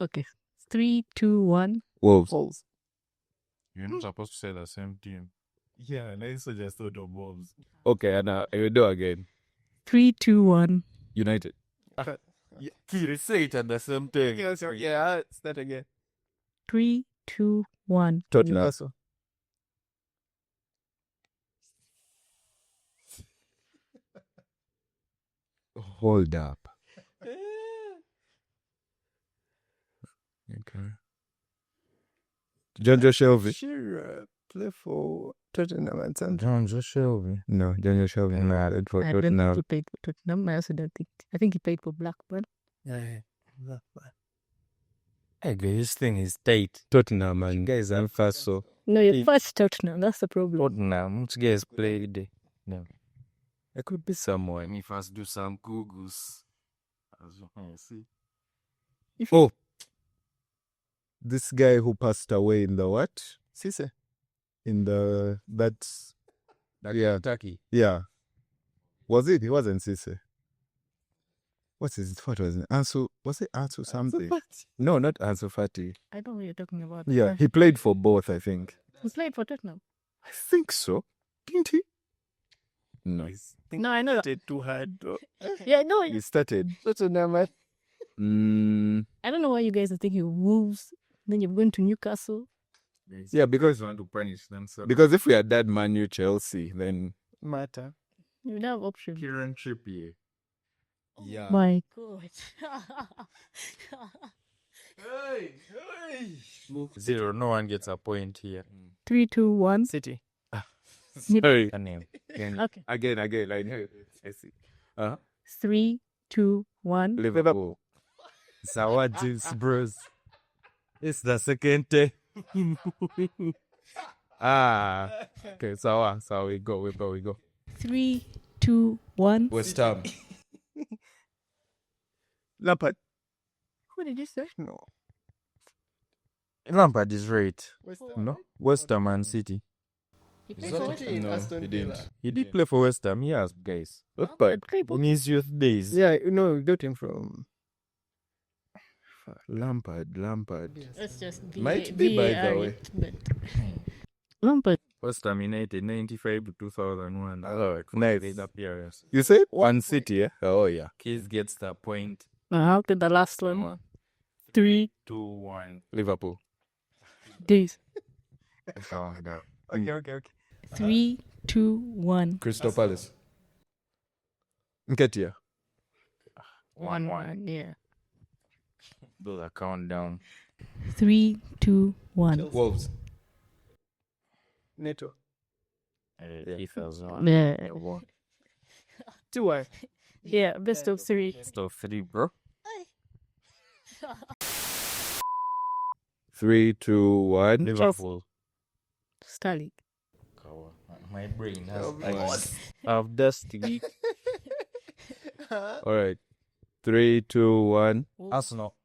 Okay. 3, 2, 1. Wolves. You're not supposed to say the same team. Yeah, and I suggested the Wolves. Okay, and I will do again. 3, 2, 1. United. You say it at the same time. Yeah, start again. 3, 2, 1. Tottenham. Newcastle. Hold up. Okay. John Joe Shelby. Sure, play for Tottenham and Sunderland. John Joe Shelby. No, John Joe Shelby. Nah, Played for I don't think Tottenham. he played for Tottenham. I also don't think. I think he played for Blackburn. Yeah. Hey, guys, this thing is tight. Tottenham and guys are fast, so No, your first Tottenham. That's the problem. Tottenham, which guys played? No. it could be someone. Let me first do some Googles. As you can see. Oh, this guy who passed away in the what? Cisse. In the that's yeah, Turkey. yeah. Was it? He wasn't Cisse. What was it? Ansu? Was it Ansu something? No, not Ansu Fati. I don't know what you're talking about. Yeah, he played for both, I think. He played for Tottenham. I think so. Didn't he? No. No, I know. Stayed too hard. Though. Yeah, no. He started. Tottenham. I don't know why you guys are thinking Wolves. Then you're going to Newcastle. Yeah, because want to punish them. So if we had that Man U Chelsea, then Matter. You would have options. Kieran Trippier. yeah. My God. 0. No one gets a point here. 3, 2, 1. City. Sorry. A name. Okay. Again. I know. I see. 3, 2, 1. Liverpool. Sawadis bros. It's the second day. Okay, so we go. 3, 2, 1. West Ham. Lampard. Who did you say? No. Lampard is right. No? West Ham and City. He played for West Ham. No, he didn't. He did play for West Ham, yes, guys. But In his youth days. Yeah, we got him from. Lampard. Let's just Might be, by the way. Lampard. West Ham United, 95 to 2001. Oh, nice. Great appearance. You said one City, yeah? Oh, yeah. Case gets the point. How did the last one? 3 2-1. Liverpool. days. Okay. 3, 2, 1. Crystal Palace. Nketiah. 1, yeah. Do the countdown. 3, 2, 1. Wolves. Neto. Yeah. 2-1. Yeah, best of 3. Best of 3, bro. 3, 2, 1. Liverpool. Sterling. My brain has of destiny. All right. 3, 2, 1. Arsenal.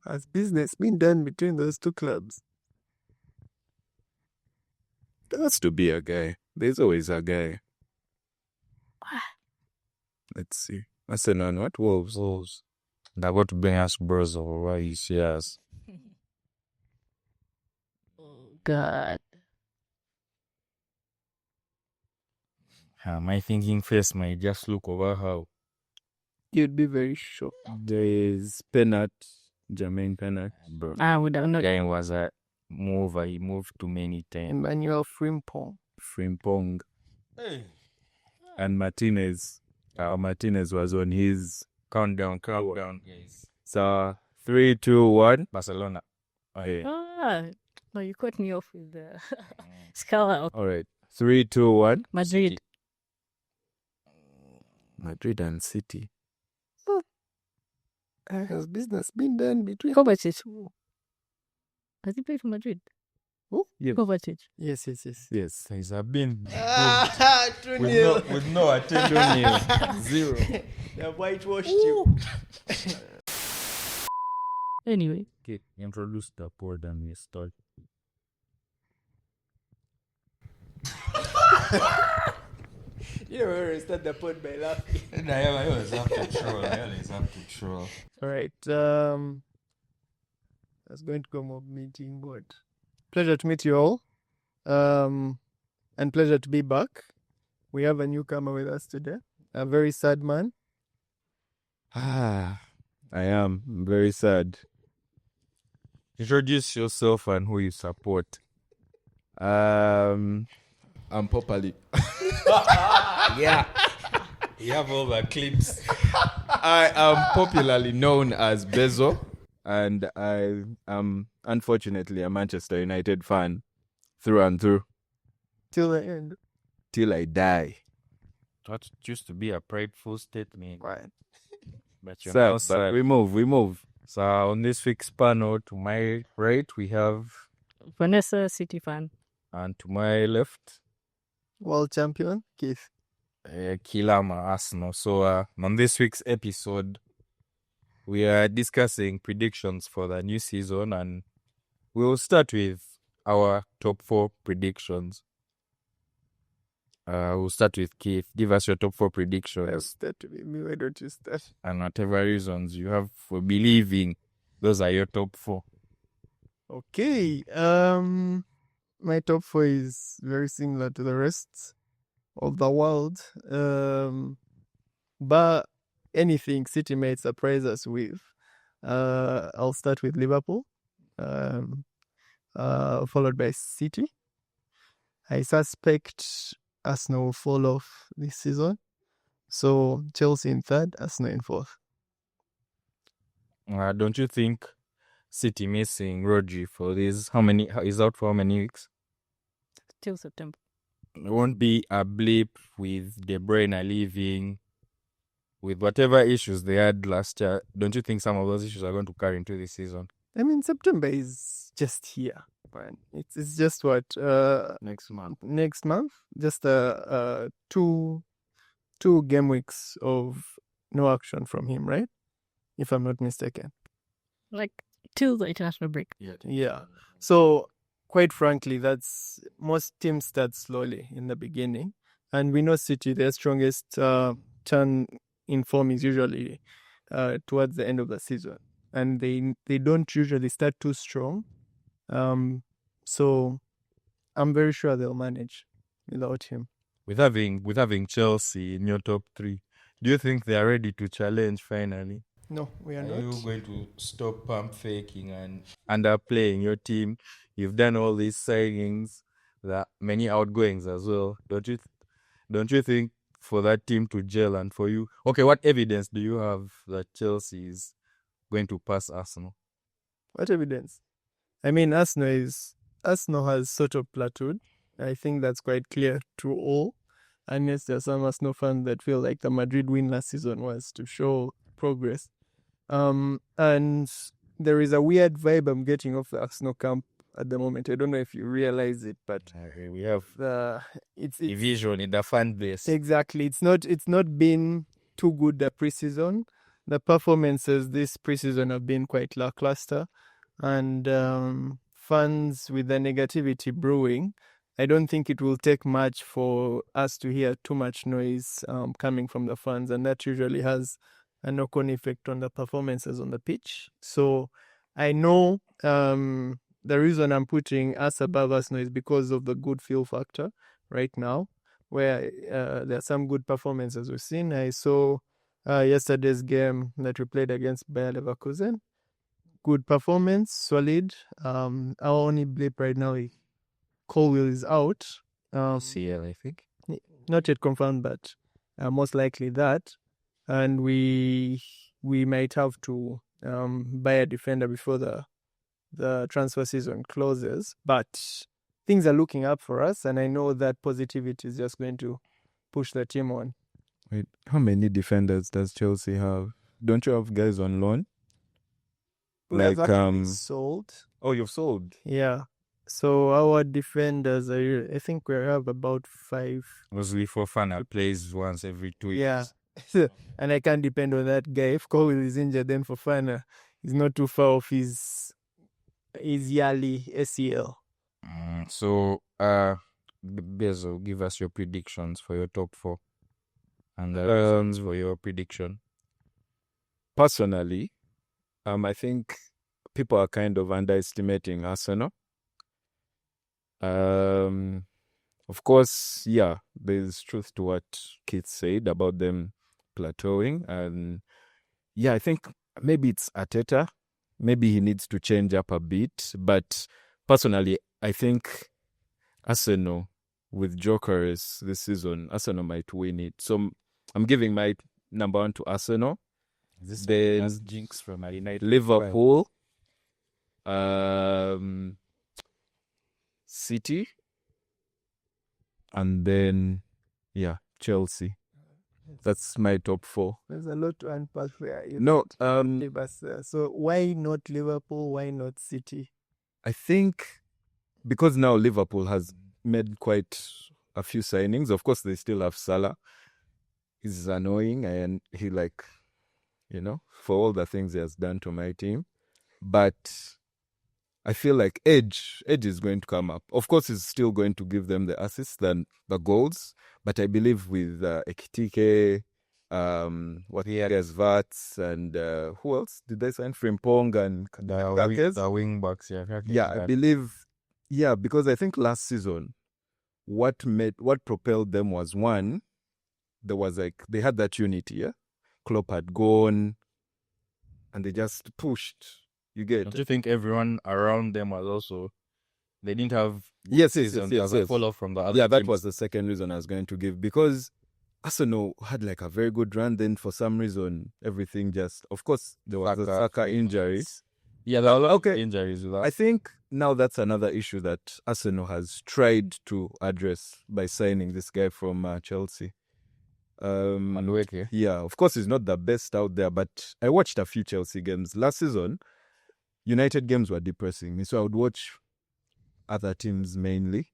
Has business been done between those two clubs? There has to be a guy. There's always a guy. Let's see. Arsenal and what? Wolves. They're going to bring us bros over his years. God. My thinking face might just look over how. You'd be very shocked. There is Pennant. Jermaine Pennant. Bro. I would have not. Guy was a mover. He moved too many times. Emmanuel Frimpong. Frimpong. And Martinez. Martinez was on his Countdown, guys. So 3, 2, 1. Barcelona. No, you cut me off with the Scala. All right. 3, 2, 1. Madrid. Madrid and City. Has business been done between? Kovacic. Has he played for Madrid? Who? Yeah. Kovacic. Yes. Yes. He's a bin. 2-0. With no attention. 0. They whitewashed you. Anyway. Okay, introduce the board and we start. You know, we start the pod by laughing. I always have to troll. All right. That's going to come up meeting, but pleasure to meet you all. And pleasure to be back. We have a newcomer with us today. A very sad man. I am very sad. Introduce yourself and who you support. I'm properly. Yeah. You have all the clips. I am popularly known as Basil, and I am unfortunately a Manchester United fan through and through Till the end. till I die. That used to be a prideful statement. Right. But you're Sad, now but sad. we move. So on this week's panel, to my right, we have, Vanessa, City fan. and to my left, World champion, Keith. Kilama, Arsenal. So on this week's episode, we are discussing predictions for the new season, and we'll start with our top 4 predictions. We'll start with Keith. Give us your top 4 predictions That to be me. Why don't you start? and whatever reasons you have for believing those are your top 4. Okay. My top 4 is very similar to the rest of the world. But anything City might surprise us with. I'll start with Liverpool. Followed by City. I suspect Arsenal will fall off this season. So Chelsea in third, Arsenal in fourth. Don't you think City missing Rodri for this? He's out for how many weeks? Till September. There won't be a blip with De Bruyne leaving, with whatever issues they had last year. Don't you think some of those issues are going to carry into this season? I mean, September is just here. Man. It's just what Next month. next month. Just two game weeks of no action from him, right? If I'm not mistaken. Like, till the international break. Yeah. So quite frankly, that's most teams start slowly in the beginning, and we know City, their strongest turn in form is usually towards the end of the season, and they don't usually start too strong. So I'm very sure they'll manage without him. With having Chelsea in your top 3, do you think they are ready to challenge finally? No, we are Are you not. going to stop pump faking and underplaying your team? You've done all these signings, that many outgoings as well. Don't you think for that team to gel and for you? Okay, what evidence do you have that Chelsea is going to pass Arsenal? What evidence? I mean, Arsenal has sort of plateaued. I think that's quite clear to all. Unless there are some Arsenal fans that feel like the Madrid win last season was to show progress. And there is a weird vibe I'm getting off the Arsenal camp at the moment. I don't know if you realize it, but We have it's division in the fan base. exactly. It's not been too good the preseason. The performances this preseason have been quite lackluster, and fans with the negativity brewing. I don't think it will take much for us to hear too much noise coming from the fans, and that usually has a knock-on effect on the performances on the pitch. So I know the reason I'm putting us above Arsenal is because of the good feel factor right now, where there are some good performances we've seen. I saw yesterday's game that we played against Bayer Leverkusen. Good performance, solid. Our only blip right now is Colwill is out. CL, I think. Not yet confirmed, but most likely that. And we might have to buy a defender before the transfer season closes. But things are looking up for us, and I know that positivity is just going to push the team on. Wait, how many defenders does Chelsea have? Don't you have guys on loan? We have Like, actually sold. Oh, you've sold. Yeah. So our defenders I think we have about 5. Mostly for fun, plays once every 2 weeks. Yeah. And I can't depend on that guy. If Colwill is injured, then Fofana is not too far off his yearly ACL. So, Basil, give us your predictions for your top 4. And for your prediction. Personally, I think people are kind of underestimating Arsenal. Of course, yeah, there's truth to what Keith said about them plateauing. And yeah, I think maybe it's Arteta. Maybe he needs to change up a bit. But personally, I think Arsenal with Jokeris this season, Arsenal might win it. So I'm giving my number 1 to Arsenal. Then Jinx from United. Liverpool, City, and then Chelsea. That's my top 4. There's a lot to unpack there. No, So why not Liverpool? Why not City? I think because now Liverpool has made quite a few signings. Of course, they still have Salah. He's annoying, and he for all the things he has done to my team. But I feel like Edge is going to come up. Of course, he's still going to give them the assists than the goals. But I believe with Ekitike, what he has Vats, and who else did they sign? Frimpong and The wing backs, I believe, because I think last season, what propelled them was one, there was they had that unity, yeah? Klopp had gone, and they just pushed. You get? Don't you think everyone around them was also? They didn't have yes. Fall off from the other. Yeah, that teams. was the second reason I was going to give, because Arsenal had a very good run. Then for some reason, everything just. Of course, there was a Saka injury. Yeah, there were injuries with that. I think now that's another issue that Arsenal has tried to address by signing this guy from Chelsea. Madueke. Yeah, of course he's not the best out there, but I watched a few Chelsea games last season. United games were depressing me, so I would watch other teams mainly.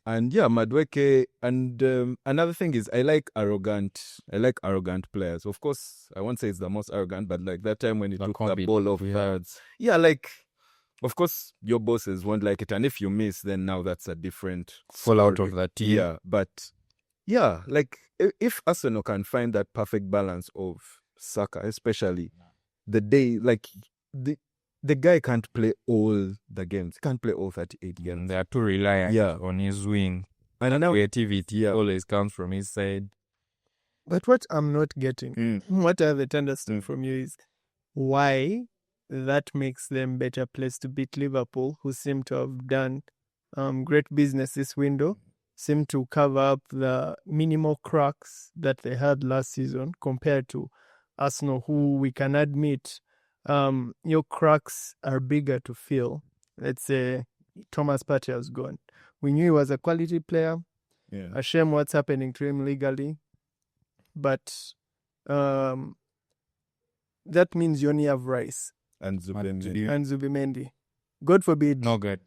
And yeah, Madueke. And another thing is I like arrogant players. Of course, I won't say it's the most arrogant, but that time when he took the ball off yards. Yeah, of course, your bosses won't like it. And if you miss, then now that's a different fallout story of that team. Yeah, but yeah, if Arsenal can find that perfect balance of Saka, especially the day, the guy can't play all the games. He can't play all 38 games. They are too reliant on his wing. And now creativity always comes from his side. But what I'm not getting, what I have to understand from you is why that makes them better placed to beat Liverpool, who seem to have done great business this window, seem to cover up the minimal cracks that they had last season compared to Arsenal, who we can admit your cracks are bigger to fill. Let's say Thomas Partey has gone. We knew he was a quality player. Yeah. A shame what's happening to him legally. But that means you only have Rice and Zubimendi. and Zubimendi. God forbid. No good.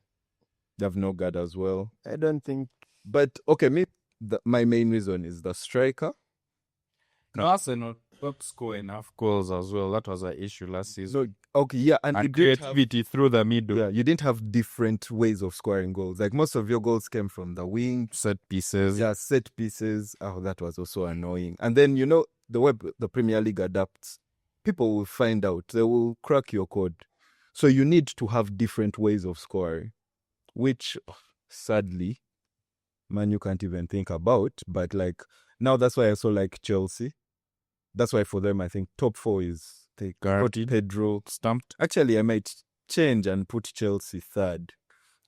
They have no guard as well. I don't think. But okay, my main reason is the striker. No, Arsenal don't score enough goals as well. That was an issue last season. So, okay, yeah, and creativity through the middle. Yeah, you didn't have different ways of scoring goals. Most of your goals came from the wing, set pieces. Yeah, set pieces. Oh, that was also annoying. And then the way the Premier League adapts, people will find out. They will crack your code. So you need to have different ways of scoring, which sadly, Man, you can't even think about. But now that's why I also like Chelsea. That's why for them, I think top 4 is they got Pedro stamped. Actually, I might change and put Chelsea third,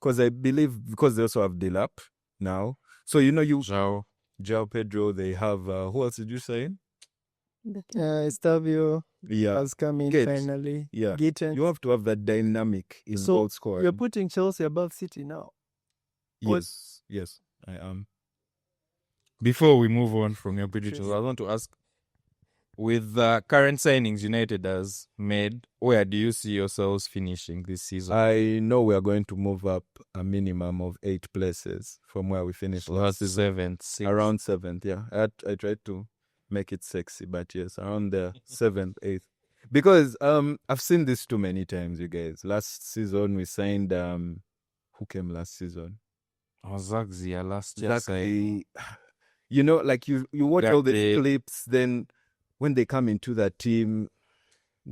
because I believe because they also have Delap now. So João Pedro. They have who else did you say? Estavio has come in finally. Yeah, Gittens. You have to have that dynamic in goal scoring. You're putting Chelsea above City now. Yes, I am. Before we move on from your predictions, I want to ask, with the current signings United has made, where do you see yourselves finishing this season? I know we are going to move up a minimum of 8 places from where we finished. So that's 7th, 6th. Around 7th, yeah. I tried to make it sexy, but yes, around the 7th, 8th. Because I've seen this too many times, you guys. Last season we signed who came last season? Zagzia last year. You know, like you watch all the They- clips, then when they come into that team,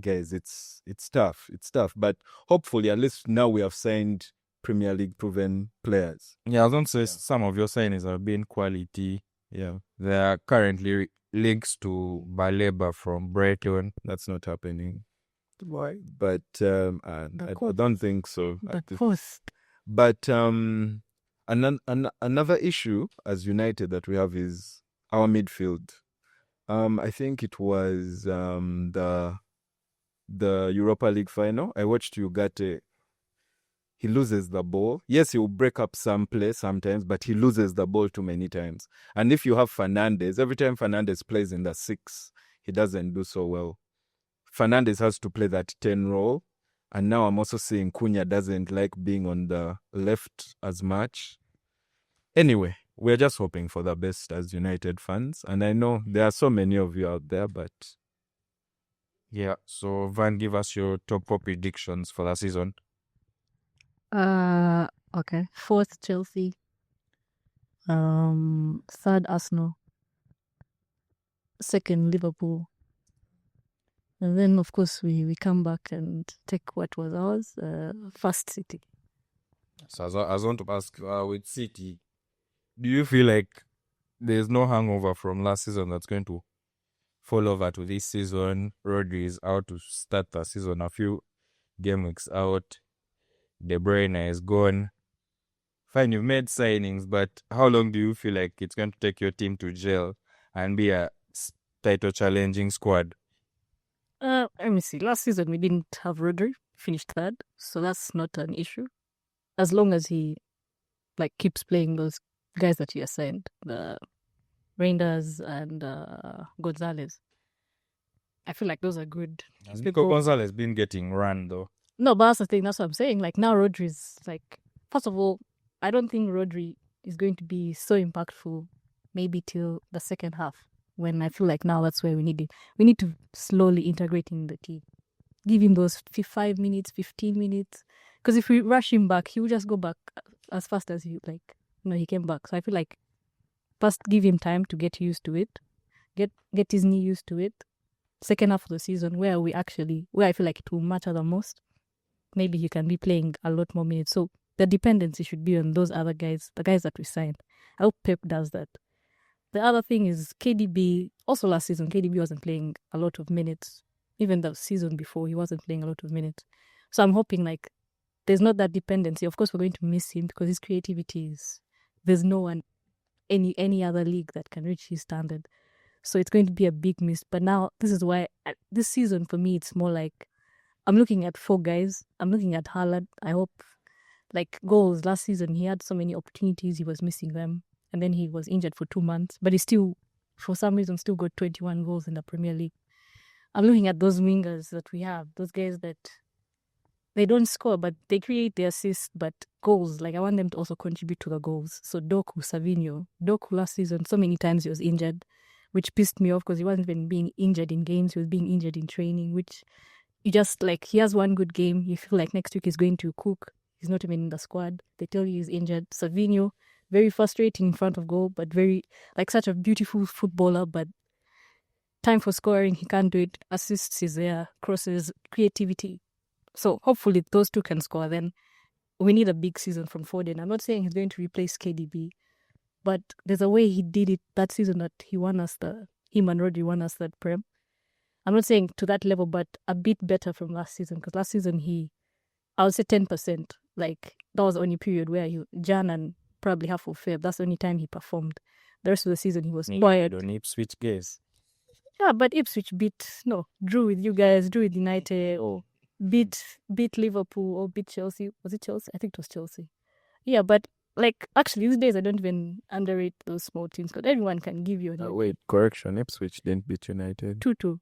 guys, it's tough. It's tough. But hopefully, at least now we have signed Premier League proven players. Yeah, I was going to say some of your signings have been quality. Yeah, There are currently links to Baleba from Brighton. that's not happening. Why? But I don't think so. But post. But another issue as United that we have is our midfield. I think it was the Europa League final. I watched Ugarte. He loses the ball. Yes, he will break up some play sometimes, but he loses the ball too many times. And if you have Fernandes, every time Fernandes plays in the 6, he doesn't do so well. Fernandes has to play that 10 role. And now I'm also seeing Cunha doesn't like being on the left as much. Anyway, we're just hoping for the best as United fans. And I know there are so many of you out there, but Yeah, so Van, give us your top 4 predictions for the season. Okay. 4th Chelsea. 3rd Arsenal. 2nd Liverpool. And then of course we come back and take what was ours. 1st City. So I want to ask, with City, do you feel like there's no hangover from last season that's going to fall over to this season? Rodri is out to start the season, a few game weeks out. De Bruyne is gone. Fine, you've made signings, but how long do you feel like it's going to take your team to gel and be a title challenging squad? Let me see. Last season we didn't have Rodri, finished 3rd, so that's not an issue. As long as he keeps playing those guys that he assigned, the Reinders and Gonzalez. I feel like those are good. Because Gonzalez has been getting run though. No, but that's the thing. That's what I'm saying. Like now, Rodri's first of all, I don't think Rodri is going to be so impactful. Maybe till the second half, when I feel like now that's where we need it. We need to slowly integrate in the team. Give him those 5 minutes, 15 minutes. Because if we rush him back, he will just go back as fast as he came back. So I feel like first give him time to get used to it, get his knee used to it. Second half of the season, where I feel like it will matter the most. Maybe he can be playing a lot more minutes. So the dependency should be on those other guys, the guys that we signed. I hope Pep does that. The other thing is KDB. Also last season, KDB wasn't playing a lot of minutes. Even the season before, he wasn't playing a lot of minutes. So I'm hoping there's not that dependency. Of course, we're going to miss him because his creativity there's no one, any other league that can reach his standard. So it's going to be a big miss. But now, this is why this season for me, it's more like I'm looking at 4 guys. I'm looking at Haaland. I hope, goals. Last season, he had so many opportunities. He was missing them. And then he was injured for 2 months. But he still, for some reason, still got 21 goals in the Premier League. I'm looking at those wingers that we have. Those guys that they don't score, but they create the assists, but goals. I want them to also contribute to the goals. So Doku, Savinho. Doku last season, so many times he was injured, which pissed me off because he wasn't even being injured in games. He was being injured in training, which you just he has one good game. You feel like next week he's going to cook. He's not even in the squad. They tell you he's injured. Savinho, very frustrating in front of goal, but very, such a beautiful footballer, but time for scoring, he can't do it. Assists is there, crosses, creativity. So hopefully those two can score. Then we need a big season from Foden. I'm not saying he's going to replace KDB, but there's a way he did it that season that him and Rodri won us that Prem. I'm not saying to that level, but a bit better from last season. Because last season I would say 10%. That was the only period where Jan and probably half of Feb, that's the only time he performed. The rest of the season he was quiet. On Ipswich guys. Yeah, but Ipswich drew with you guys, drew with United, or beat Liverpool, or beat Chelsea. Was it Chelsea? I think it was Chelsea. Yeah, but actually these days I don't even underrate those small teams because everyone can give you wait, correction. Ipswich didn't beat United. 2-2.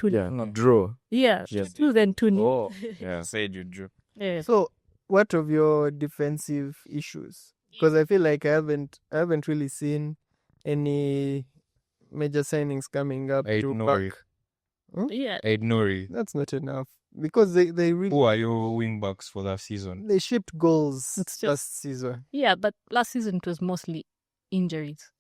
Yeah, No. draw. Yeah, Yes. 2 then 2. Oh, yeah, said you drew. Yeah. So, what of your defensive issues? Because I feel like I haven't really seen any major signings coming up Aid to Nori. back. Yeah. Aid Nori. That's not enough because they really Who are your wing backs for that season? they shipped goals It's just- last season. Yeah, but last season it was mostly injuries.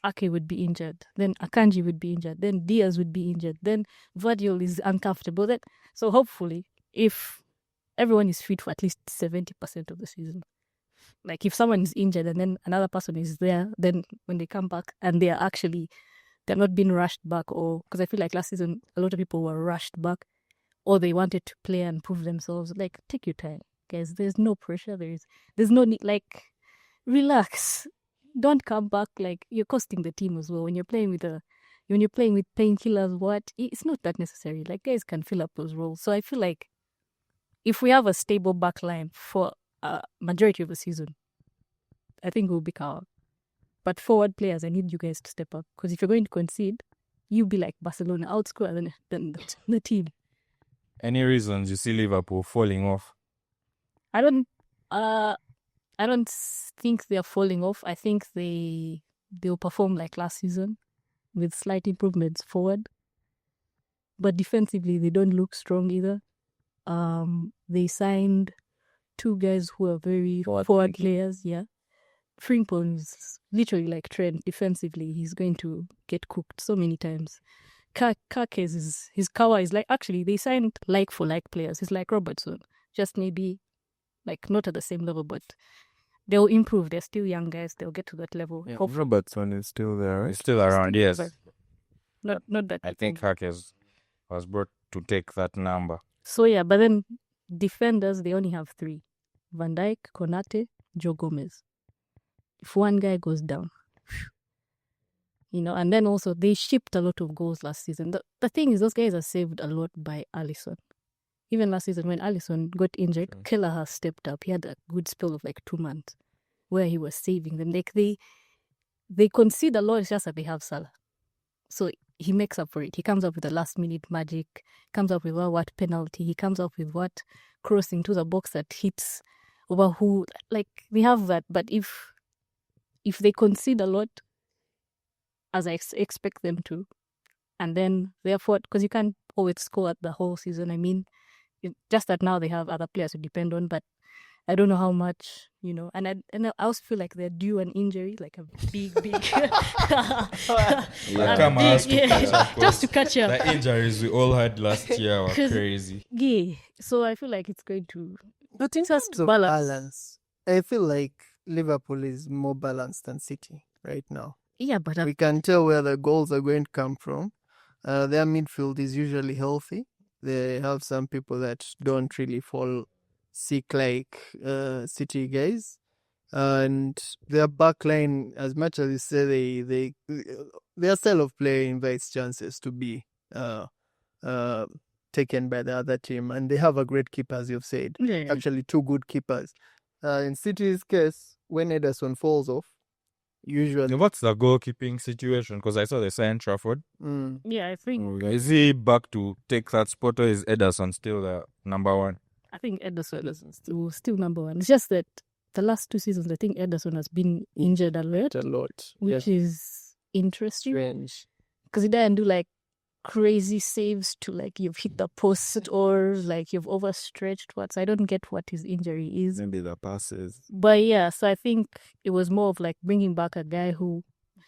Ake would be injured, then Akanji would be injured, then Diaz would be injured, then Vardiol is uncomfortable. So hopefully, if everyone is fit for at least 70% of the season, like if someone is injured and then another person is there, then when they come back and they're not being rushed back, or because I feel like last season a lot of people were rushed back, or they wanted to play and prove themselves. Like, take your time, guys. There's no pressure. There's no need. Like, relax. Don't come back. Like, you're costing the team as well when you're playing with painkillers. It's not that necessary. Like, guys can fill up those roles. So I feel like if we have a stable back line for a majority of the season, I think we'll be calm. But forward players, I need you guys to step up, because if you're going to concede, you be like Barcelona, outscore the team. Any reasons you see Liverpool falling off? I don't think they're falling off. I think they'll perform like last season with slight improvements forward. But defensively, they don't look strong either. They signed 2 guys who are very forward players. Yeah, Frimpong is literally like Trent. Defensively, he's going to get cooked so many times. Kakes his cover is like, actually they signed like for like players. He's like Robertson, just maybe like not at the same level, but they'll improve. They're still young guys. They'll get to that level. Yeah, Robertson is still there, right? He's still around, yes. Not that. I think Kakes was brought to take that number. So yeah, but then defenders, they only have 3: Van Dijk, Konate, Joe Gomez. If one guy goes down, and then also they shipped a lot of goals last season. The thing is, those guys are saved a lot by Alisson. Even last season when Alisson got injured, Kilama stepped up. He had a good spell of like 2 months where he was saving them. Like they concede a lot. It's just that they have Salah, so he makes up for it. He comes up with a last-minute magic. Comes up with what penalty. He comes up with what crossing to the box that hits over who. Like, they have that. But if they concede a lot, as I expect them to, and then therefore, because you can't always score the whole season. I mean, just that now they have other players to depend on, but I don't know how much, and I also feel like they're due an injury, like a big just to catch up. The injuries we all had last year were crazy. Yeah, so I feel like it's going to. But in terms of balance, I feel like Liverpool is more balanced than City right now. Yeah, but we can tell where the goals are going to come from. Their midfield is usually healthy. They have some people that don't really fall sick like City guys, and their back line, as much as you say, their style of play invites chances to be taken by the other team, and they have a great keeper, as you've said. Yeah. Actually, 2 good keepers. In City's case, when Ederson falls off, usually. What's the goalkeeping situation? Because I saw they signed Trafford. Yeah, I think. Is he back to take that spot, or is Ederson still the number 1? I think Ederson is still number 1. It's just that the last 2 seasons, I think Ederson has been injured a lot. Which is interesting. Strange. Because he doesn't do like crazy saves to like you've hit the post or like you've overstretched. I don't get what his injury is. Maybe the passes. But yeah, so I think it was more of like bringing back a guy who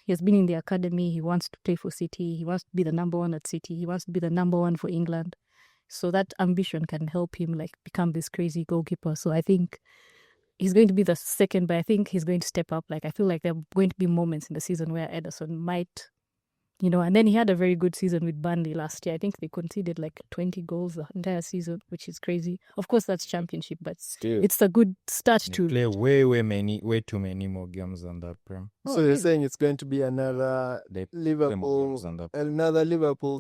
he has been in the academy. He wants to play for City. He wants to be the number 1 at City. He wants to be the number 1 for England. So that ambition can help him like become this crazy goalkeeper. So I think he's going to be the second, but I think he's going to step up. Like, I feel like there are going to be moments in the season where Ederson might, and then he had a very good season with Burnley last year. I think they conceded like 20 goals the entire season, which is crazy. Of course, that's championship, but Still. it's a good start to play way too many more games than that Prem. So you're saying it's going to be another They Liverpool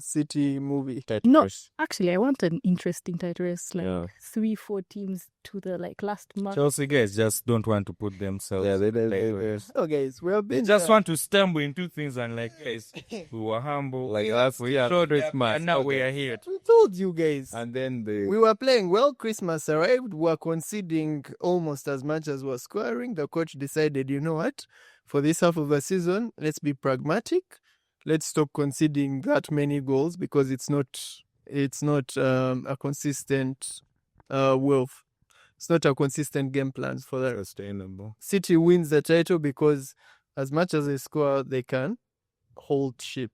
City movie? No, actually, I want an interesting title race, like Yeah. 3-4 teams to the like last match. Chelsea guys just don't want to put themselves. Yeah, they Oh, guys, we have They been just want to stumble into things and like, guys, we were humble. Like last we are showed there, Christmas. and now we are here. We told you guys. And then We were playing well. Christmas arrived. We were conceding almost as much as we were scoring. The coach decided, you know what? For this half of the season, let's be pragmatic. Let's stop conceding that many goals because it's not a consistent wealth. It's not a consistent game plan for that. sustainable. City wins the title because as much as they score, they can hold ship.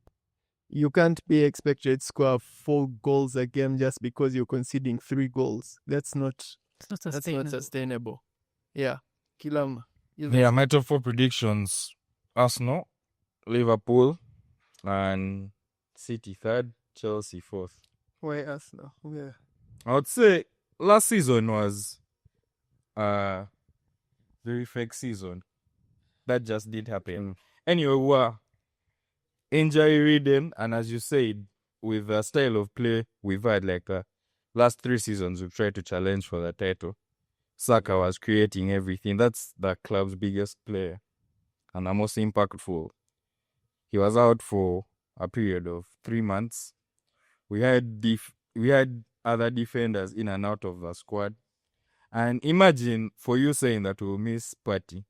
You can't be expected to score 4 goals a game just because you're conceding 3 goals. That's not sustainable. Yeah. Kilama. Yeah, my top 4 predictions: Arsenal, Liverpool, and City third, Chelsea fourth. Why Arsenal? Yeah. I would say last season was a very fake season. That just did happen. Anyway, we were injury ridden, and as you said, with the style of play we've had, like last 3 seasons, we've tried to challenge for the title. Saka was creating everything. That's the club's biggest player and the most impactful. He was out for a period of 3 months. We had other defenders in and out of the squad. And imagine for you saying that we'll miss Partey.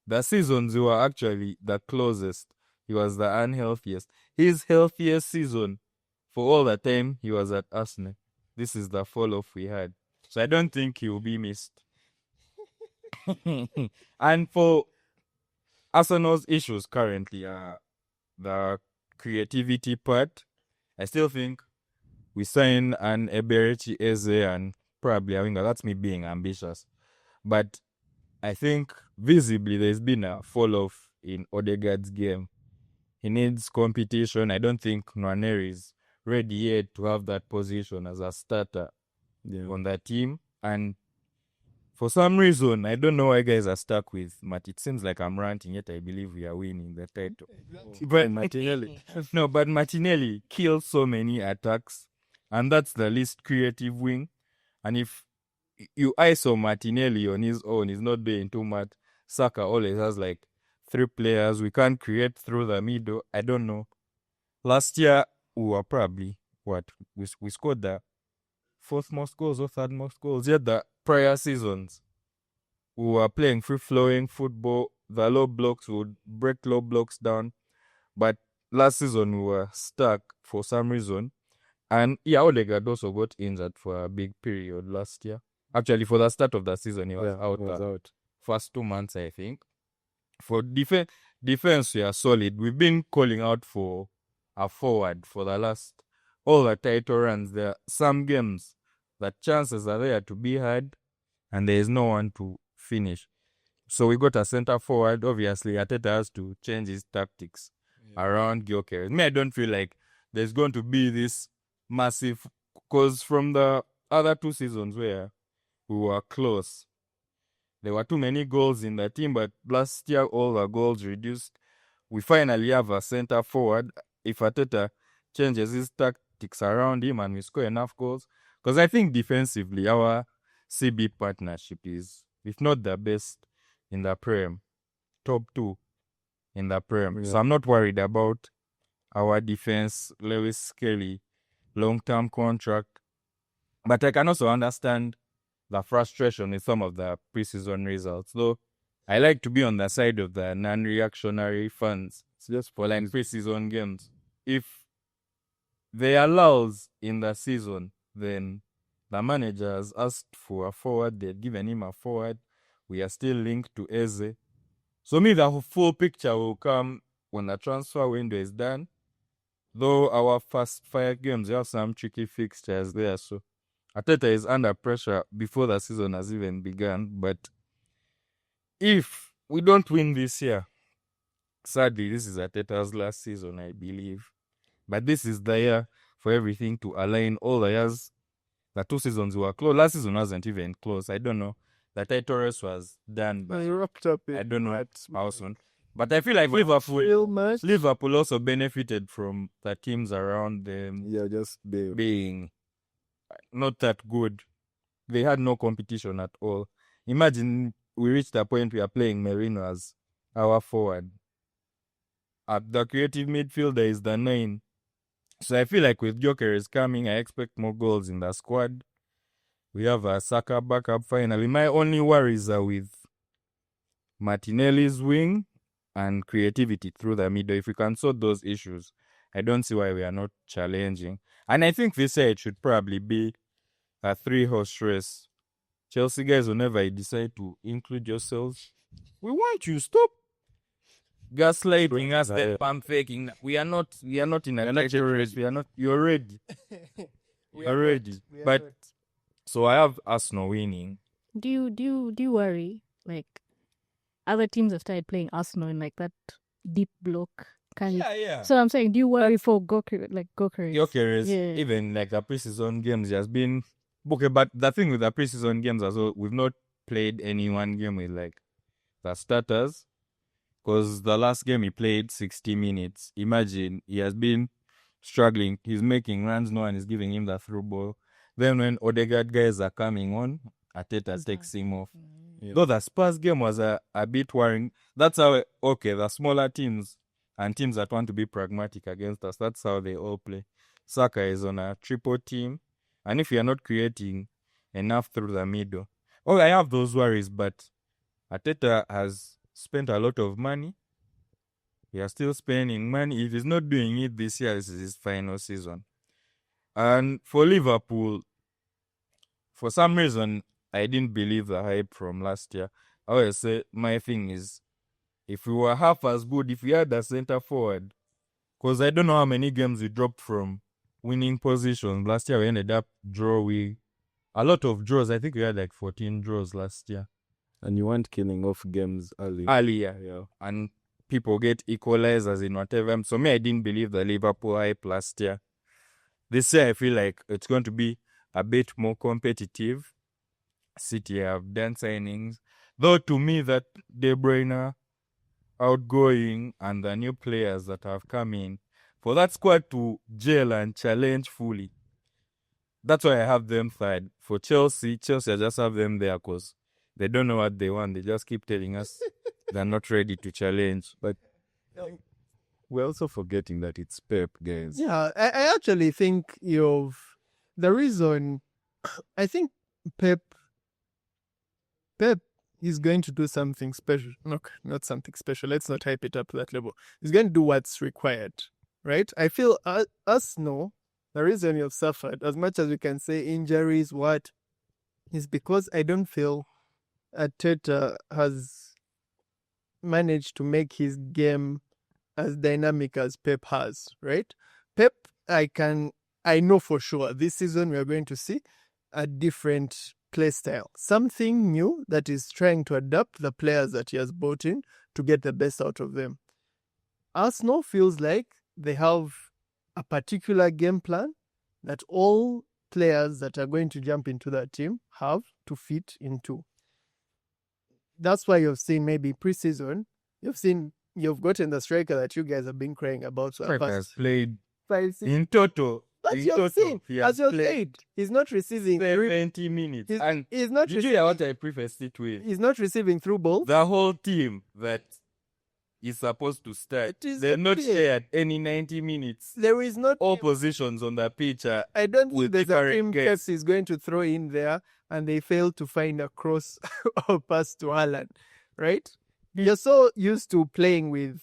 The seasons were actually the closest. He was the unhealthiest. His healthiest season for all the time he was at Arsenal. This is the fall-off we had. So I don't think he will be missed. And for Arsenal's issues currently are the creativity part. I still think we sign an Eberechi Eze and probably a winger. That's me being ambitious. But I think visibly there's been a fall-off in Odegaard's game. He needs competition. I don't think Nwaneri is ready yet to have that position as a starter on the team. And for some reason, I don't know why guys are stuck with Matt. It seems like I'm ranting, yet I believe we are winning the title. But Martinelli. No, but Martinelli kills so many attacks, and that's the least creative wing. And if you ISO Martinelli on his own, he's not doing too much. Saka always has like 3 players. We can't create through the middle. I don't know. Last year, we were probably, we scored the 4th most goals or 3rd most goals. Yet the prior seasons, we were playing free-flowing football. The low blocks would break low blocks down. But last season, we were stuck for some reason. And yeah, Odegaard also got injured for a big period last year. Actually, for the start of the season, he was out. First 2 months, I think. For defense, we are solid. We've been calling out for a forward for the last, all the title runs. There are some games that chances are there to be had, and there is no one to finish. So we got a center forward. Obviously, Arteta has to change his tactics around Gyökeres. Me, I don't feel like there's going to be this massive, because from the other 2 seasons where we were close, there were too many goals in the team, but last year all the goals reduced. We finally have a center forward. If Arteta changes his tactics around him and we score enough goals, because I think defensively our CB partnership is, if not the best in the Prem, top 2 in the Prem. So I'm not worried about our defense. Lewis Skelly, long-term contract. But I can also understand the frustration with some of the preseason results. Though I like to be on the side of the non-reactionary fans. It's just for like preseason games. If there are lulls in the season, then the manager has asked for a forward. They've given him a forward. We are still linked to Eze. So me, the full picture will come when the transfer window is done. Though our first 5 games, we have some tricky fixtures there. So Arteta is under pressure before the season has even begun. But if we don't win this year, sadly, this is Arteta's last season, I believe. But this is the year for everything to align. All the years, the 2 seasons were close. Last season wasn't even close. I don't know. The title race was done. But you wrapped up I don't know how soon. But I feel like Liverpool also benefited from the teams around them just being not that good. They had no competition at all. Imagine we reached a point we are playing Merino as our forward. At the creative midfielder is the 9. So I feel like with Gyökeres coming, I expect more goals in the squad. We have a Saka backup finally. My only worries are with Martinelli's wing and creativity through the middle. If we can sort those issues, I don't see why we are not challenging. And I think this year it should probably be a 3-horse race. Chelsea guys, whenever you decide to include yourselves, we want you. Stop gaslighting us, the pump faking. We are not in a title race. We are not. You're ready. You're ready. But so I have Arsenal winning. Do you worry like other teams have started playing Arsenal in like that deep block kind of? Yeah. So I'm saying, do you worry for Gokeres? Yeah. Even like the preseason games has been okay, but the thing with the preseason games as well, we've not played any one game with like the starters, because the last game he played 60 minutes. Imagine, he has been struggling. He's making runs, no one is giving him the through ball. Then when Odegaard guys are coming on, Arteta takes him off. Yeah. Though the Spurs game was a bit worrying. That's how, the smaller teams and teams that want to be pragmatic against us, that's how they all play. Saka is on a triple team, and if you're not creating enough through the middle, I have those worries, but Arteta has spent a lot of money. He is still spending money. If he's not doing it this year, this is his final season. And for Liverpool, for some reason, I didn't believe the hype from last year. I always say my thing is, if we were half as good, if we had a centre forward, because I don't know how many games we dropped from winning positions. Last year we ended up drawing a lot of draws. I think we had like 14 draws last year. And you weren't killing off games early. Yeah. And people get equalizers in whatever. So me, I didn't believe the Liverpool hype last year. This year, I feel like it's going to be a bit more competitive. City have done signings. Though to me, that De Bruyne outgoing and the new players that have come in, for that squad to gel and challenge fully, that's why I have them third. For Chelsea, I just have them there because they don't know what they want. They just keep telling us they're not ready to challenge. But we're also forgetting that it's Pep, guys. Yeah, I actually think the reason I think Pep is going to do something special. No, not something special. Let's not hype it up to that level. He's going to do what's required, right? I feel Arsenal, the reason you've suffered, as much as we can say injuries, is because I don't feel Arteta has managed to make his game as dynamic as Pep has, right? Pep, I know for sure this season we are going to see a different play style, something new that is trying to adapt the players that he has brought in to get the best out of them. Arsenal feels like they have a particular game plan that all players that are going to jump into that team have to fit into. That's why you've seen maybe preseason, you've gotten the striker that you guys have been crying about. So Striker has played 5, 6. in total. But you've seen, as you've said, he's not receiving 20 minutes. He's not did you hear what I prefaced it with? He's not receiving through balls. The whole team that is supposed to start, they're not shared any 90 minutes. There is not all positions on the pitch. I don't think there's a team guys. Pep is going to throw in there and they fail to find a cross or pass to Haaland, right? You're so used to playing with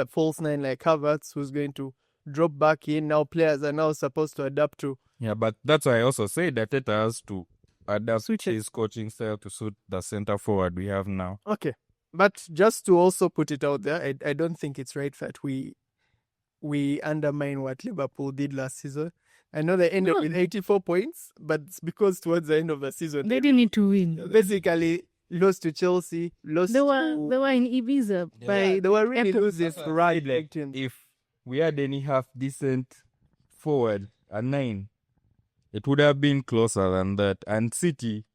false nine like Havertz, who's going to drop back in. Now players are now supposed to adapt to. Yeah, but that's why I also say that Arteta has to adapt his coaching style to suit the centre forward we have now. Okay. But just to also put it out there, I don't think it's right that we undermine what Liverpool did last season. I know they ended with 84 points, but it's because towards the end of the season They didn't need to win. basically lost to Chelsea, They were in Ibiza. they were really losing sporadic Like, teams. if we had any half decent forward, a 9, it would have been closer than that. And City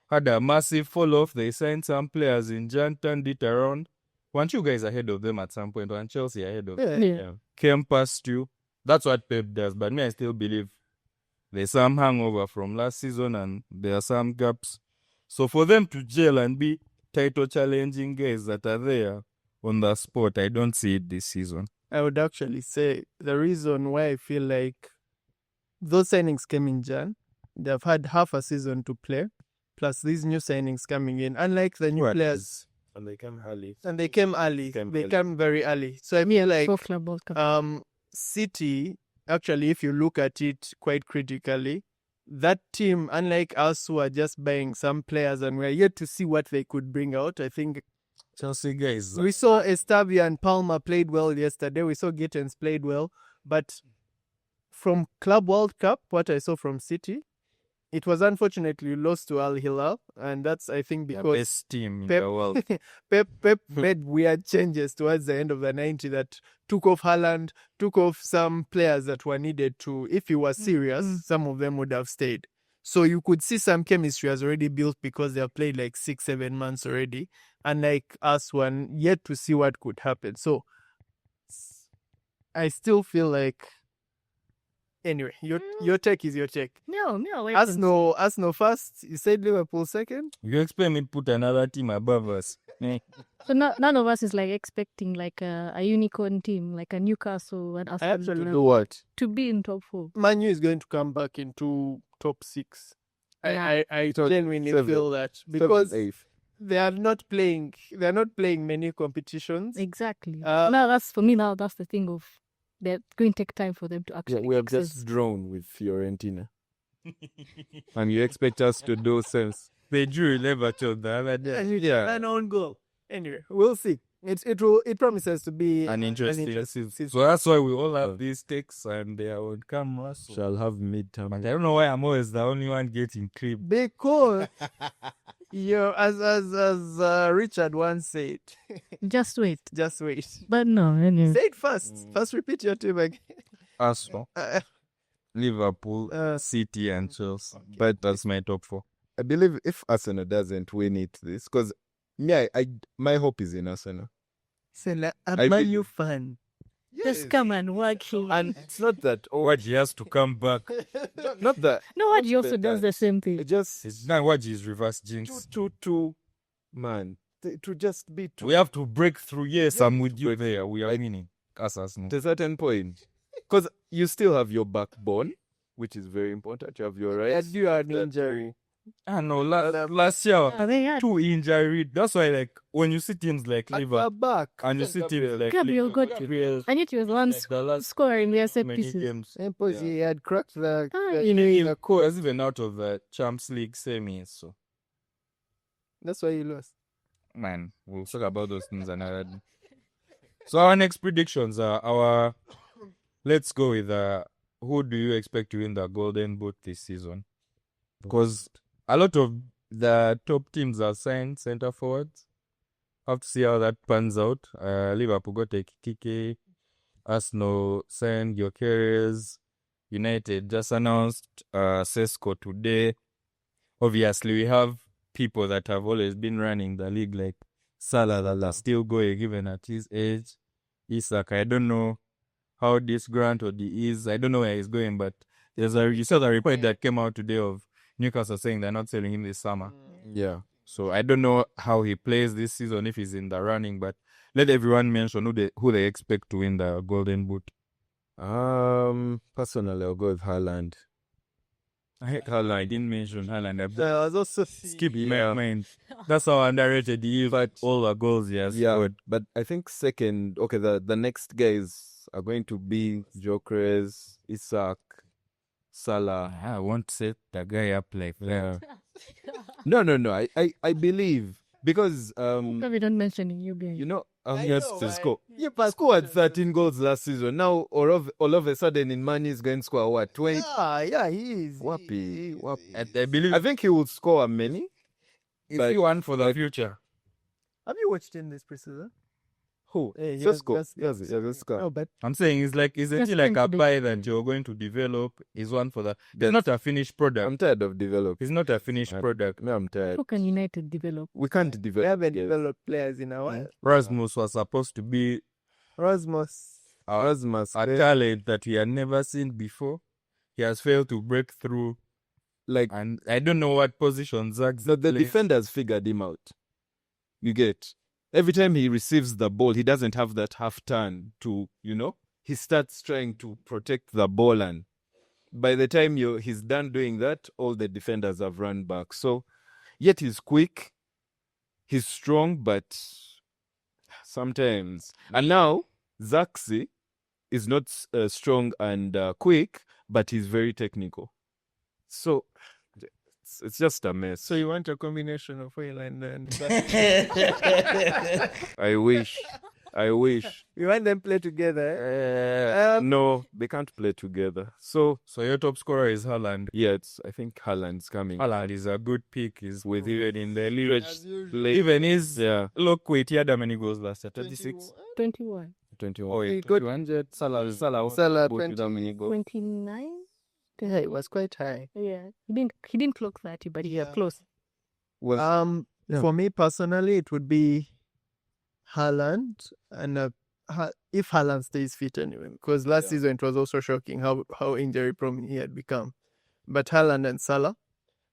had a massive fall off. They signed some players in Jan, turned it around. Weren't you guys ahead of them at some point? And Chelsea ahead of them? Yeah. Came past you. That's what Pep does. But me, I still believe there's some hangover from last season and there are some gaps. So for them to gel and be title challenging guys that are there on the spot, I don't see it this season. I would actually say the reason why I feel like those signings came in Jan, they've had half a season to play, plus these new signings coming in. Unlike the new players. And they came early. They came very early. So I mean, like, City, actually, if you look at it quite critically, that team, unlike us who are just buying some players and we're yet to see what they could bring out, I think Chelsea guys. We saw Estavia and Palmer played well yesterday. We saw Gittens played well. But from Club World Cup, what I saw from City, it was unfortunately lost to Al Hilal. And that's, I think, The because best team in Pep, the world. Pep made weird changes towards the end of the 90 that took off Haaland, took off some players that were needed to, if he was serious, some of them would have stayed. So you could see some chemistry has already built because they have played like 6-7 months already. And like us, one yet to see what could happen. So I still feel like, anyway, your take is your take. No. Arsenal first. You said Liverpool second. You expect me to put another team above us? So none of us is like expecting like a unicorn team, like a Newcastle and I Aston actually Villa know what. to be in top 4. Man U is going to come back into top 6. Yeah. I So genuinely seven. feel that because Eighth. they are not playing many competitions. Exactly. Uh, Now that's for me. Now that's the thing of they're going to take time for them to Yeah, actually. we have access. just drawn with Fiorentina. And you expect us to do sense. They drew Liverpool the other day. Yeah. An own goal. Anyway, we'll see. It promises to be An interesting season. season. So that's why we all have these takes and they are on camera. So. Shall have midterm. But I don't know why I'm always the only one getting clipped. Because as Richard once said, Just wait. just wait. But no, anyway. Say it first. First, repeat your team again. Arsenal, Liverpool, City, and Chelsea. But that's my top 4. I believe if Arsenal doesn't win it this, because my hope is in Arsenal. Say, I I'm a feel- new fan. Just come and work here. And it's not that, Waji has to come back. not that. No, Waji also does the same thing. It just It's not Waji's reverse jinx. two, man. To just be two. We have to break through. Yes, Yeah, I'm with you break there. We are winning. As Arsenal. to a certain point. Because you still have your backbone, which is very important. You have your right. And you are an injury. I know. Last year, They had 2 injury. That's why, like, when you see teams like At Liverpool the back. and you see teams like Gabriel got Liverpool, and it was one like the last score in their set many pieces. games. Empos, he had cracked the He was even out of the Champions League semis. So, That's why you lost. man, we'll talk about those things another day. So our next predictions are let's go with who do you expect to win the Golden Boot this season? Because a lot of the top teams are signed center forwards. Have to see how that pans out. Liverpool got a Kike, Arsenal signed Gyökeres, United just announced Sesko today. Obviously, we have people that have always been running the league, like Salah, that are still going even at his age. Isak, I don't know how this Grant or the is. I don't know where he's going, but you saw the report that came out today of Newcastle saying they're not selling him this summer. Yeah. So I don't know how he plays this season, if he's in the running, but let everyone mention who they expect to win the Golden Boot. Personally, I'll go with Haaland. I hate Haaland. I didn't mention Haaland. I was also Skip my mind. That's how underrated he is. But all the goals he has Yeah, scored. but I think second, okay, the next guys are going to be Gyökeres, Isak, Salah. I won't set the guy up like that. No. I believe because Probably don't mention in UBI. you know I he has know, to right? score. Yeah, but Scored 13 goals last season. Now all of a sudden in Man he's going to score what 20? yeah, he is. Wapi. I believe I think he will score many. if you want for the future. Have you watched him this preseason? Who? Hey, Sesko. yes, Yes, Sesko. No, but I'm saying isn't Yes, he like a thank you. pie that you're going to develop? Is one for the. It's That's- not a finished product. I'm tired of developing. It's not a finished product. Me, I'm tired. How can United develop? We can't we develop. haven't Yes. developed players in a while. Rasmus was supposed to be Rasmus. Rasmus, a talent that we had never seen before. He has failed to break through, like and I don't know what position Zach's the plays. defenders figured him out. You get every time he receives the ball, he doesn't have that half turn to, he starts trying to protect the ball, and by the time he's done doing that, all the defenders have run back. So, yet he's quick, he's strong, but sometimes. And now Zaxi is not strong and quick, but he's very technical. So it's just a mess. So you want a combination of Haaland and I wish. you want them play together? No, they can't play together. So So your top scorer is Haaland. yeah, I think Haaland's coming. Haaland is a good pick. Is with even in the league. As usual. Play. Even his Yeah, look, wait, he had how many goals last year? 36? 21. 21. Oh, wait, He got- 200. Salah. Salah both with how many goals? 29? Yeah, it was quite high. Yeah. He didn't clock 30, but he Yeah. was close. Was yeah. For me personally, it would be Haaland, and if Haaland stays fit anyway, because last season it was also shocking how injury prone he had become. But Haaland and Salah,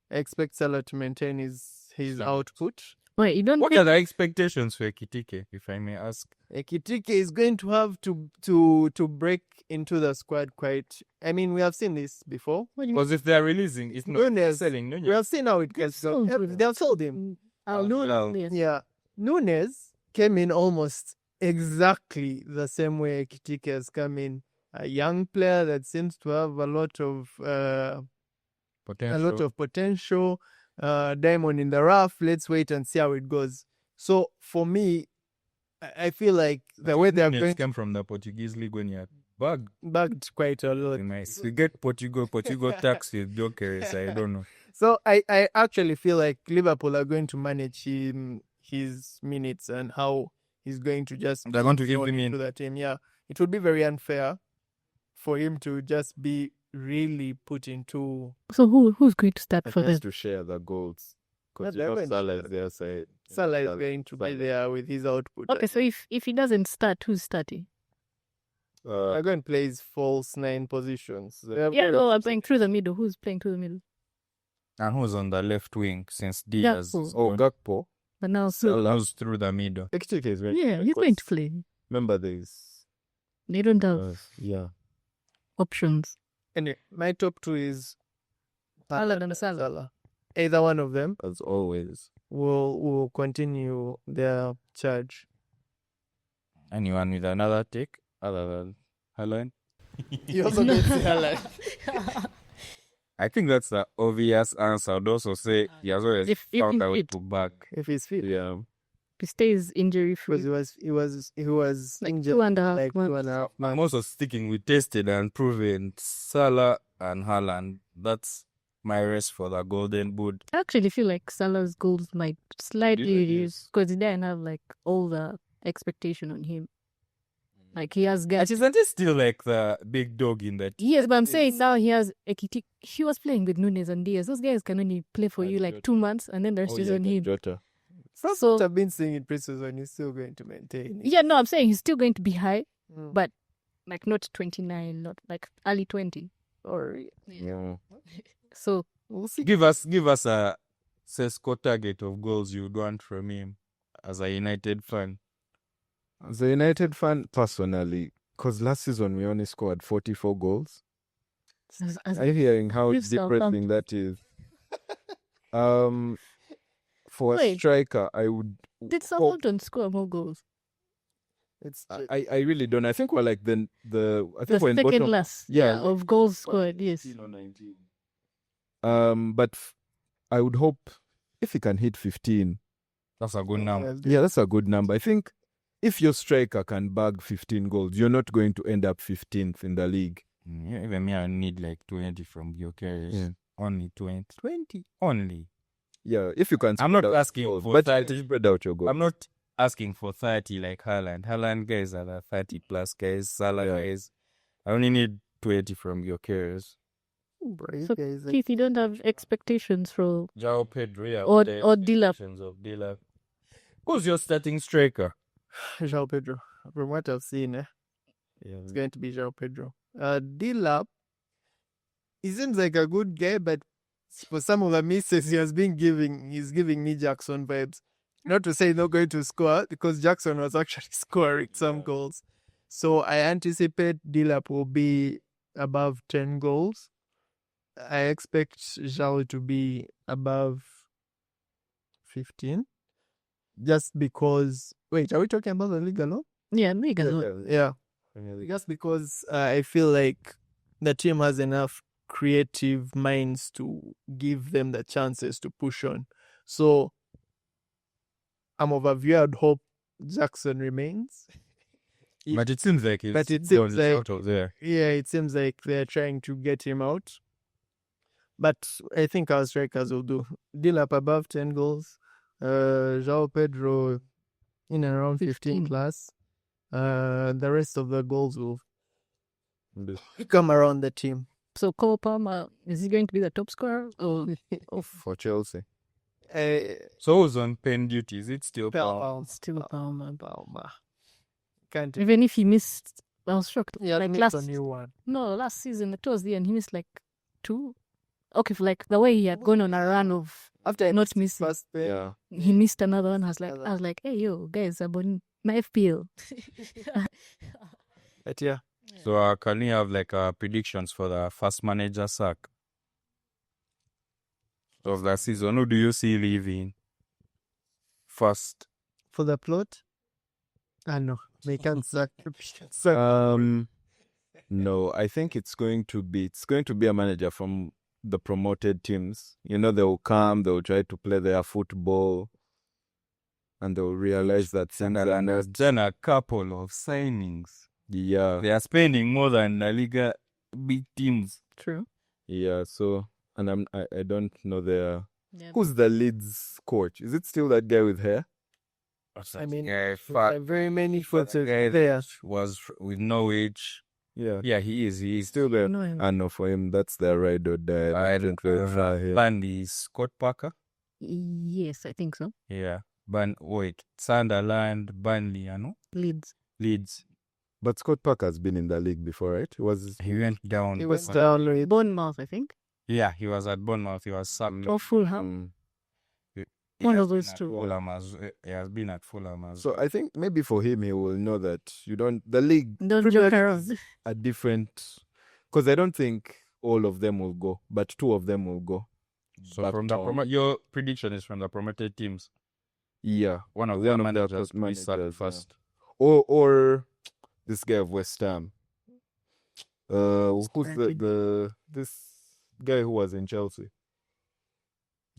I expect Salah to maintain his output. Wait, you don't What think are the expectations for Ekitike, if I may ask? Ekitike is going to have to break into the squad quite. I mean, we have seen this before. Because if they're releasing, it's not Nunes, selling. we have seen how it gets. sold him. They have sold him. Well, yes. Yeah, Nunes came in almost exactly the same way Ekitike has come in. A young player that seems to have a lot of potential. Diamond in the rough. Let's wait and see how it goes. So for me, I feel like the way they are going came from the Portuguese league when you had bagged quite a lot. nice. We get Portugal tax with Jokeres. I don't know. So I actually feel like Liverpool are going to manage his minutes and how he's going to just They're going to give thrown him into in. the team. Yeah, it would be very unfair for him to just be really put into. So who's going to start for He has them? to share the goals. Because But they're going to Salah is their side. Salah is going to be there with his output. Okay, so if he doesn't start, who's starting? I'm going to play his false 9 positions. Yeah, no, I'm playing through the middle. Who's playing through the middle? And who's on the left wing since Diaz? Gakpo. is Oh, gone? Gakpo. But now, Salah's through the middle. Ekitike is very yeah, he's going to play. Remember this. They don't have Yeah. options. Anyway, my top 2 is Haaland and Salah. Either one of them As always. will continue their charge. Anyone with another take other than Haaland? You also get Haaland. I think that's the obvious answer. I'd also say he has always If found a way he's fit. to back. If he's fit. Yeah. If he stays injury Because free, he was like injured 2.5 like months. 2.5 months. I'm also sticking with tested and proven Salah and Haaland. That's my race for the golden boot. I actually feel like Salah's goals might slightly Yeah, reduce because he didn't have like all the expectation on him. Like he has got. Isn't he still like the big dog in that? Yes, but I'm saying now he has Ekitike. He was playing with Nunes and Diaz. Those guys can only play for And you like Jota. 2 months and then the rest is on him. Jota. From So- what I've been seeing in preseason, he's still going to maintain it. Yeah, no, I'm saying he's still going to be high, Mm. but like not 29, not like early 20. Or Yeah. So we'll see. Give us a Sesko target of goals you'd want from him as a United fan. As a United fan, personally, because last season we only scored 44 goals. as Are you hearing how With depressing that is? For a Wait. striker, I would. did Southampton score more goals? It's I really don't. I think we're like I think The we're in second bottom. last Yeah. of goals scored, yes. But I would hope if he can hit 15. That's a good number. Yeah, that's a good number. I think if your striker can bag 15 goals, you're not going to end up 15th in the league. Yeah, even me, I need like 20 from Gyökeres. Yeah. Only 20. 20 only. Yeah, if you can. I'm not spread out asking goals, for but 30. spread out your goals. I'm not asking for 30 like Haaland. Haaland guys are the 30 plus guys. Salah Yeah. guys. I only need 20 from Gyökeres. So, Keith, you don't have expectations for Joao Pedro, yeah. Or- the or Dilap. expectations of Dilap. Who's your starting striker? João Pedro. From what I've seen, it's going to be João Pedro. Dilap, he seems like a good guy, but for some of the misses he's giving me Jackson vibes. Not to say he's not going to score, because Jackson was actually scoring some goals. So I anticipate Dilap will be above 10 goals. I expect João to be above 15. Just because... Wait, are we talking about the league alone? yeah, League as well. Yeah. Just because I feel like the team has enough creative minds to give them the chances to push on. So I'm of a view. I'd hope Jackson remains. But it seems like But it it's seems like- out of there. Yeah, it seems like they're trying to get him out. But I think our strikers will do. Dilap above 10 goals. João Pedro in around 15 plus. The rest of the goals will come around the team. So Cole Palmer, is he going to be the top scorer? Or For Chelsea. So who's on pen duty? Is it still Palmer? still Palmer? Palmer. Can't Even if he missed, I was shocked. yeah, like missed last a new one. last season towards the end he missed like 2. Okay, for like the way he had gone on a run of After not missing, first pay, Yeah. he missed another one. I was Another. like, hey yo, guys, I'm on my FPL. but yeah. So can we have like predictions for the first manager sack of the season? Who do you see leaving first? For the plot? No. They can't sack. No, I think it's going to be a manager from the promoted teams. You know, they'll come, they'll try to play their football, and they'll realize that Sunderland has done a couple of signings. yeah, They are spending more than La Liga big teams. True. yeah. So, and I don't know their Yeah. who's the Leeds coach. Is it still that guy with hair? I mean, Yeah, very many foot guy there. was with Norwich. Yeah, Yeah, he is. He's still there. No, him. I know for him that's the ride or die. I don't know. Burnley, Scott Parker. Yes, I think so. Yeah. Sunderland, Burnley, Leeds. But Scott Parker's been in the league before, right? He went down. He was down with Bournemouth, I think. Yeah, he was at Bournemouth. He was sacked. Or Fulham. He One has of those been at two. Fulham he has been at Fulham as So I think maybe for him he will know that the league Don't Premier joke League around. are different, because I don't think all of them will go, but 2 of them will go. So back from the down. your prediction is from the promoted teams. Yeah, One of One the of the managers to be managers, sacked yeah. first. or this guy of West Ham. Who's Bradley. this guy who was in Chelsea?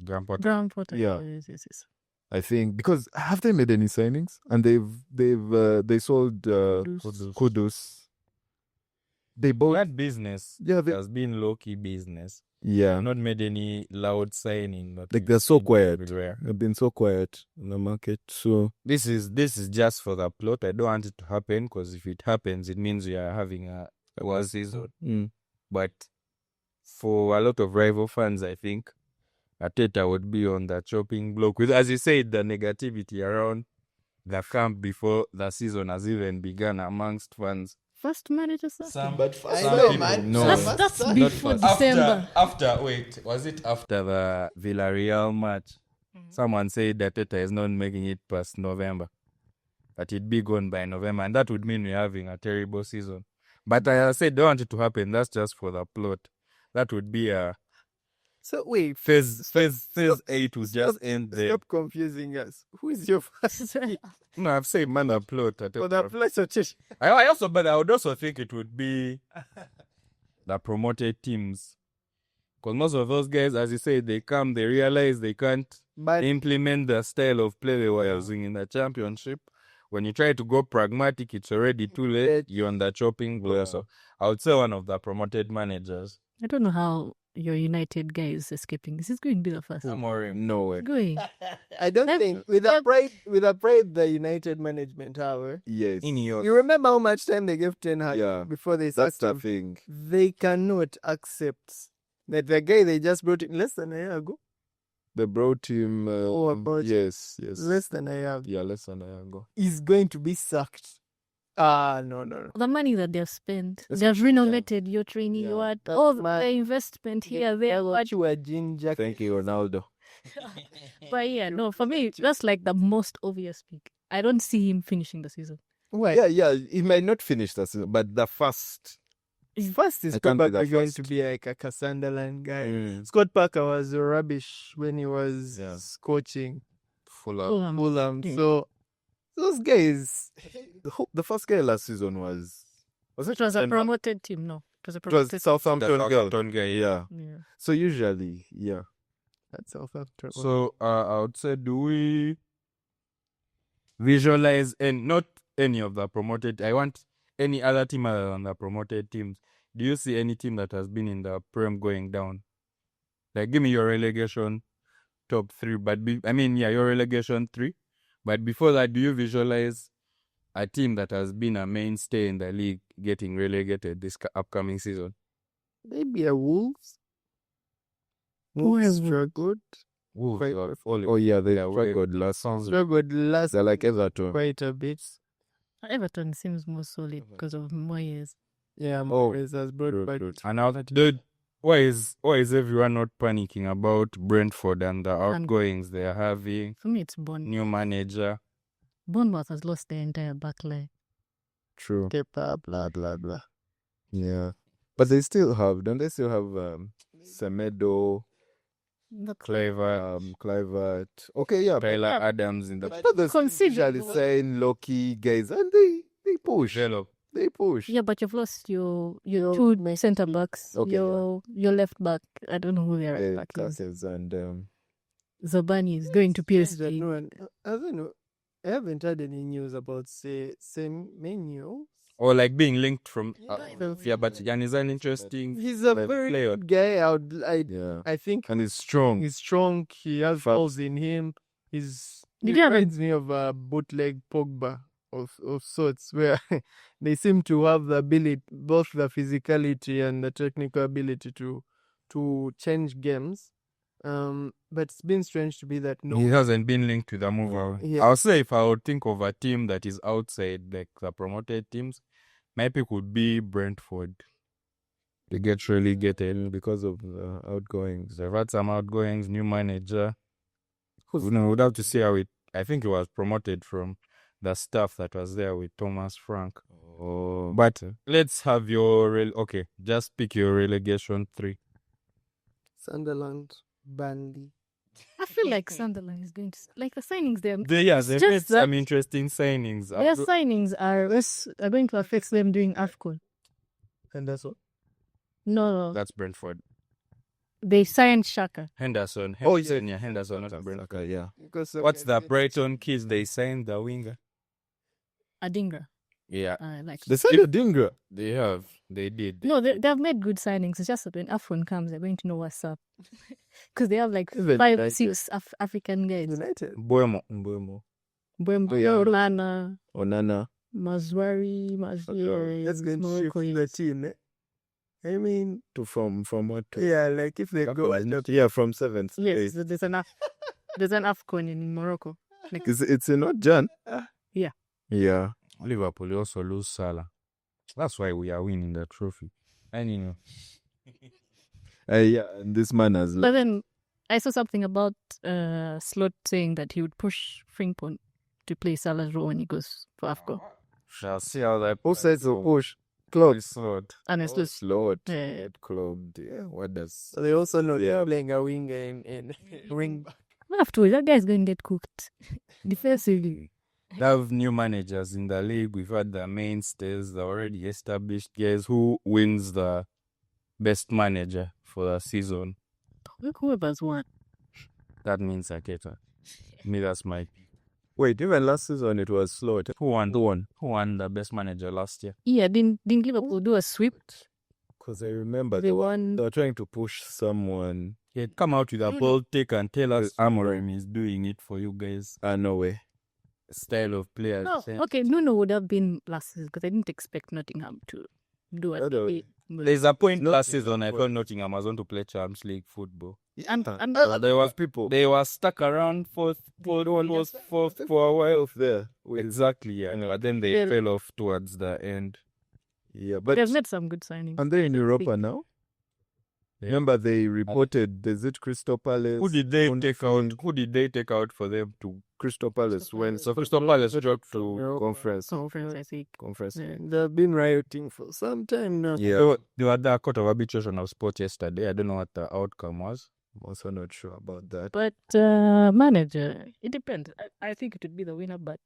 Graham Potter. Ground Potter. Yeah. Yes. I think because have they made any signings? And they sold Kudus. They bought That business has been low-key business. yeah. Not made any loud signing. But Like they're so quiet. everywhere. They've been so quiet in the market. So This is just for the plot. I don't want it to happen because if it happens, it means we are having a worse season. But for a lot of rival fans, I think Arteta would be on the chopping block with, as you said, the negativity around the camp before the season has even begun amongst fans. First manager sack. I Some know, people man. know. That's before first. December. Was it after the Villarreal match? Someone said that Arteta is not making it past November. That it'd be gone by November, and that would mean we're having a terrible season. But I said, don't want it to happen. That's just for the plot. That would be a So wait, phase 8 would just end there. stop confusing us. Who is your first No, I've said man a plot. for the place of church? But I would also think it would be the promoted teams. Because most of those guys, as you say, they come, they realize they can't But implement the style of play they were using in the championship. When you try to go pragmatic, it's already too late. You're on the chopping block. So I would say one of the promoted managers. I don't know how your United guy is escaping. This is going to be the first. no way. Going. I don't They've- think with a pride the United management have. Yes. You remember how much time they gave Ten Hag Yeah. before they That's sacked the him? thing. They cannot accept that the guy they just brought in less than a year ago. They brought him about- yes. Less than a year ago. Yeah, less than a year ago. Is going to be sacked. No. The money that they've spent, That's- they've renovated your training, Yeah. what That's all mad. the investment here, there, what. you were ginger. Thank you, Ronaldo. But yeah, no, for me, that's like the most obvious pick. I don't see him finishing the season. Why? Yeah, he might not finish the season, but the first. First is I can't be probably the going first. to be like a Sunderland guy. Mm. Scott Parker was rubbish when he was Yeah. coaching Fulham. Fulham. Yeah. So those guys, The first guy last season was It was a Ten Hag? promoted team, no. was a It was protest. Southampton girl. Southampton guy, yeah. Yeah. So usually, yeah. That's Southampton. So I would say, do we visualize, and not any of the promoted? I want any other team other than the promoted teams. Do you see any team that has been in the Prem going down? Like, give me your relegation top three. But your relegation three. But before that, do you visualize a team that has been a mainstay in the league getting relegated this upcoming season? Maybe a Wolves. Wolves struggled. Wolves Quite- are falling. Oh yeah, they Yeah, struggled last. Struggled last They're like Everton. quite a bit. Everton seems more solid because of Moyes. Yeah, Oh, Moyes has brought true, back. true. And now, dude, why is everyone not panicking about Brentford and the outgoings they are having? For me, it's Bournemouth. New manager. Bournemouth has lost their entire backline. True. Kepa, Blah blah blah. Yeah, but they still have. Don't they still have Semedo, Clever. Kluivert? Okay, yeah. Tyler Adams in the But others usually saying low-key guys, and they push. develop. They push. Yeah, but you've lost your two centre backs. Okay, your left back. I don't know who their right back is. Cassius and Zabani is going to PSG. No, and I don't know. I haven't heard any news about same menu. Or like being linked from. Yeah, But Jan is an interesting. He's a like, very player. good guy. yeah, I think and he's strong. he's strong. He has Fast. balls in him. He Did you have a- reminds me of a bootleg Pogba of sorts, where they seem to have the ability, both the physicality and the technical ability to change games. But it's been strange to be that He no. hasn't been linked to the move away. Yeah. I'll say if I would think of a team that is outside like the promoted teams, my pick would be Brentford. They get relegated. Because of the outgoings. They've had some outgoings, new manager. We'd have to see how it. I think it was promoted from the staff that was there with Thomas Frank. Oh, But let's have your okay. Just pick your relegation three. Sunderland, Burnley. I feel like Sunderland is going to like the signings there. They've just made some that- interesting signings. Their signings are going to affect them doing AFCON. And that's what? No, That's Brentford. they signed Shaka. Henderson. Oh, yeah. Henderson, not Brentford. okay, yeah. Because What's the Brighton kids they signed the winger? Adingra. Yeah, I like. They said Dingra. they have. They did. No, they have made good signings. It's just that when AFCON comes, they're going to know what's up. Because they have like Even 5, United. 6 African guys. United. Buemo. Mbembo, Oh, yeah. Lana, Onana. Mazwari, That's going to shift Morocco, the yes. team. I mean, From what? yeah, like if they go Yeah, from 7th. Yes, there's an AFCON in Morocco. Like, It's not Jan. Yeah. Yeah. Liverpool also lose Salah. That's why we are winning the trophy. And you know, Yeah, and this man has. but then I saw something about Slot saying that he would push Frimpong to play Salah's role when he goes for AFCON. shall see how that. Both sides of push. Club. And it's just Slot. Yeah. Club. Yeah, what does. So they also know Yeah. they're playing a winger in wing back. afterwards, that guy's going to get cooked defensively. They have new managers in the league. We've had the mainstays, the already established guys. Who wins the best manager for the season? Whoever's won. That means Aketa. Me, that's my. Wait, even last season it was Slot. Who won? Who won? Who won the best manager last year? Yeah, didn't Liverpool do a sweep? Because I remember They won. they were trying to push someone. He'd come out with a bold take and tell us Amorim is doing it for you guys. No way. Style of player. No, okay, Nuno would have been last season because I didn't expect Nottingham to do what No, they did. There's a point Not last in season I the thought Nottingham was going to play Champions League football. And They were People. they were stuck around fourth for a while. Off there. Exactly, yeah. But then they Yeah. fell off towards the end. Yeah, but they've made some good signings. and they're in Europa now. Yeah. Remember they reported is it Crystal Palace? Who did they Don't take think out? Who did they take out for them to? Crystal Palace went So Crystal Palace dropped to. conference. Conference, I think. Conference. Yeah. They've been rioting for some time now. Yeah. They were the court of arbitration of sport yesterday. I don't know what the outcome was. I'm also not sure about that. But manager, it depends. I think it would be the winner, but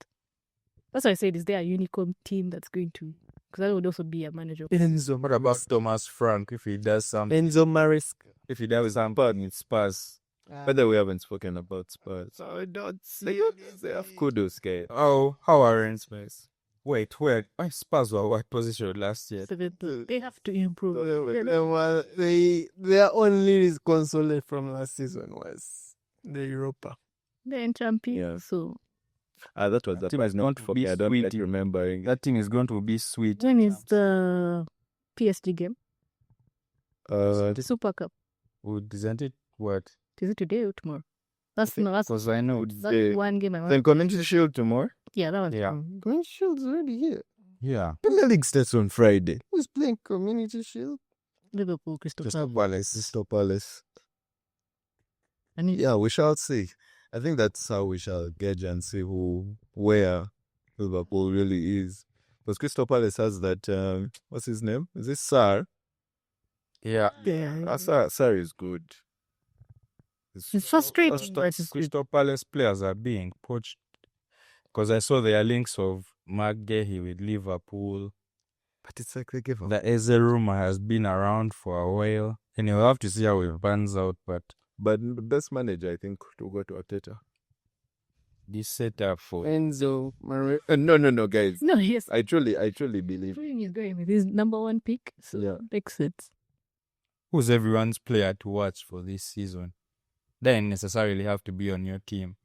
that's why I said, is there a unicorn team that's going to because that would also be a manager. What about Thomas Frank if he does something? Enzo Maresca. If he does something with Spurs. By the way, we haven't spoken about Spurs. So I don't They see have kudos, guys. Oh, how are Spurs? Wait, where? Spurs were what position last year? So they have to improve. Their only console from last season was the Europa. They're in champion. Yeah. So That was the team is not for me. I don't sweet. like remembering. That team is going to be sweet. when is the PSG game? The Super Cup. Isn't it what? Is it today or tomorrow? That's Because I know. that's one game I want. then Community Shield tomorrow. Yeah, that was Yeah. Community Shield's already here. Yeah. Premier League starts on Friday. Who's playing Community Shield? Liverpool, Crystal Palace. Crystal Palace. And Yeah, we shall see. I think that's how we shall gauge and see where Liverpool really is. Because Crystal Palace has that, what's his name? Is it Sarr? Yeah. Sarr is good. It's frustrating. Crystal- Crystal Palace players are being poached. Because I saw their links of Mark Gehi with Liverpool. But it's like they give up. The Eze rumor has been around for a while. And you'll have to see how it pans out. But But the best manager, I think, to go to Arteta. this setup for Enzo Maresca. No, guys. No, yes. I truly believe. He's going with his number one pick. So Yeah. makes sense. who's everyone's player to watch for this season. They don't necessarily have to be on your team.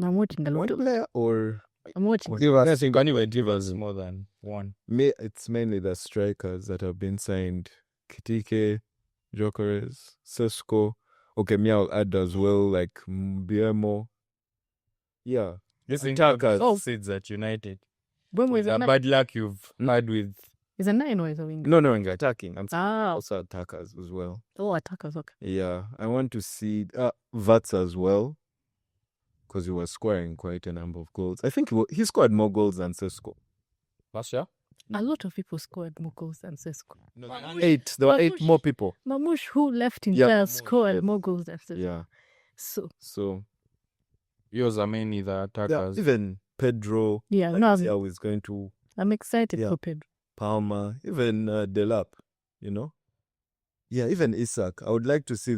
I'm watching a lot One of. player or I'm watching. I think anyway, Divas is more than one. it's mainly the strikers that have been signed. Kitike, Jokeres, Sesko. Okay, me I'll add as well, like Biemo. Yeah. You think Attackers. Oh. seeds at United? When was The it? bad luck you've had with Is a 9 or is a wing? No, attacking. I'm Ah, also attackers as well. oh, attackers. Okay. Yeah, I want to see Vats as well, because he was scoring quite a number of goals. I think he scored more goals than Sesko. last year. A lot of people scored more goals than Sesko. Eight. There were eight Mamouche. more people. Mamouche, who left in Yeah. there, scored more goals than Sesko. Yeah. So, Yours are mainly the Yeah, attackers. even Pedro. yeah, Like, no, see how he's going to I'm excited Yeah. for Pedro. Palmer, even Delap, Yeah, even Isak. I would like to see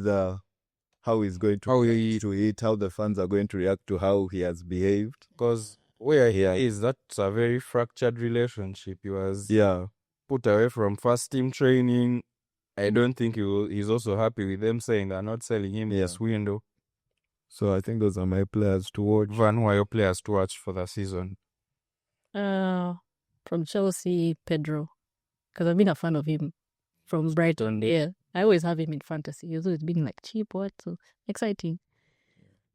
how he's going to How react to it, how the fans are going to react to how he has behaved. Because where he is, that's a very fractured relationship. He was Yeah. put away from first team training. I don't think he's also happy with them saying they're not selling him this window. So I think those are my players to watch. Van, who are your players to watch for the season? From Chelsea, Pedro, because I've been a fan of him from Brighton. Yeah, I always have him in fantasy. He's always been like cheap, so exciting.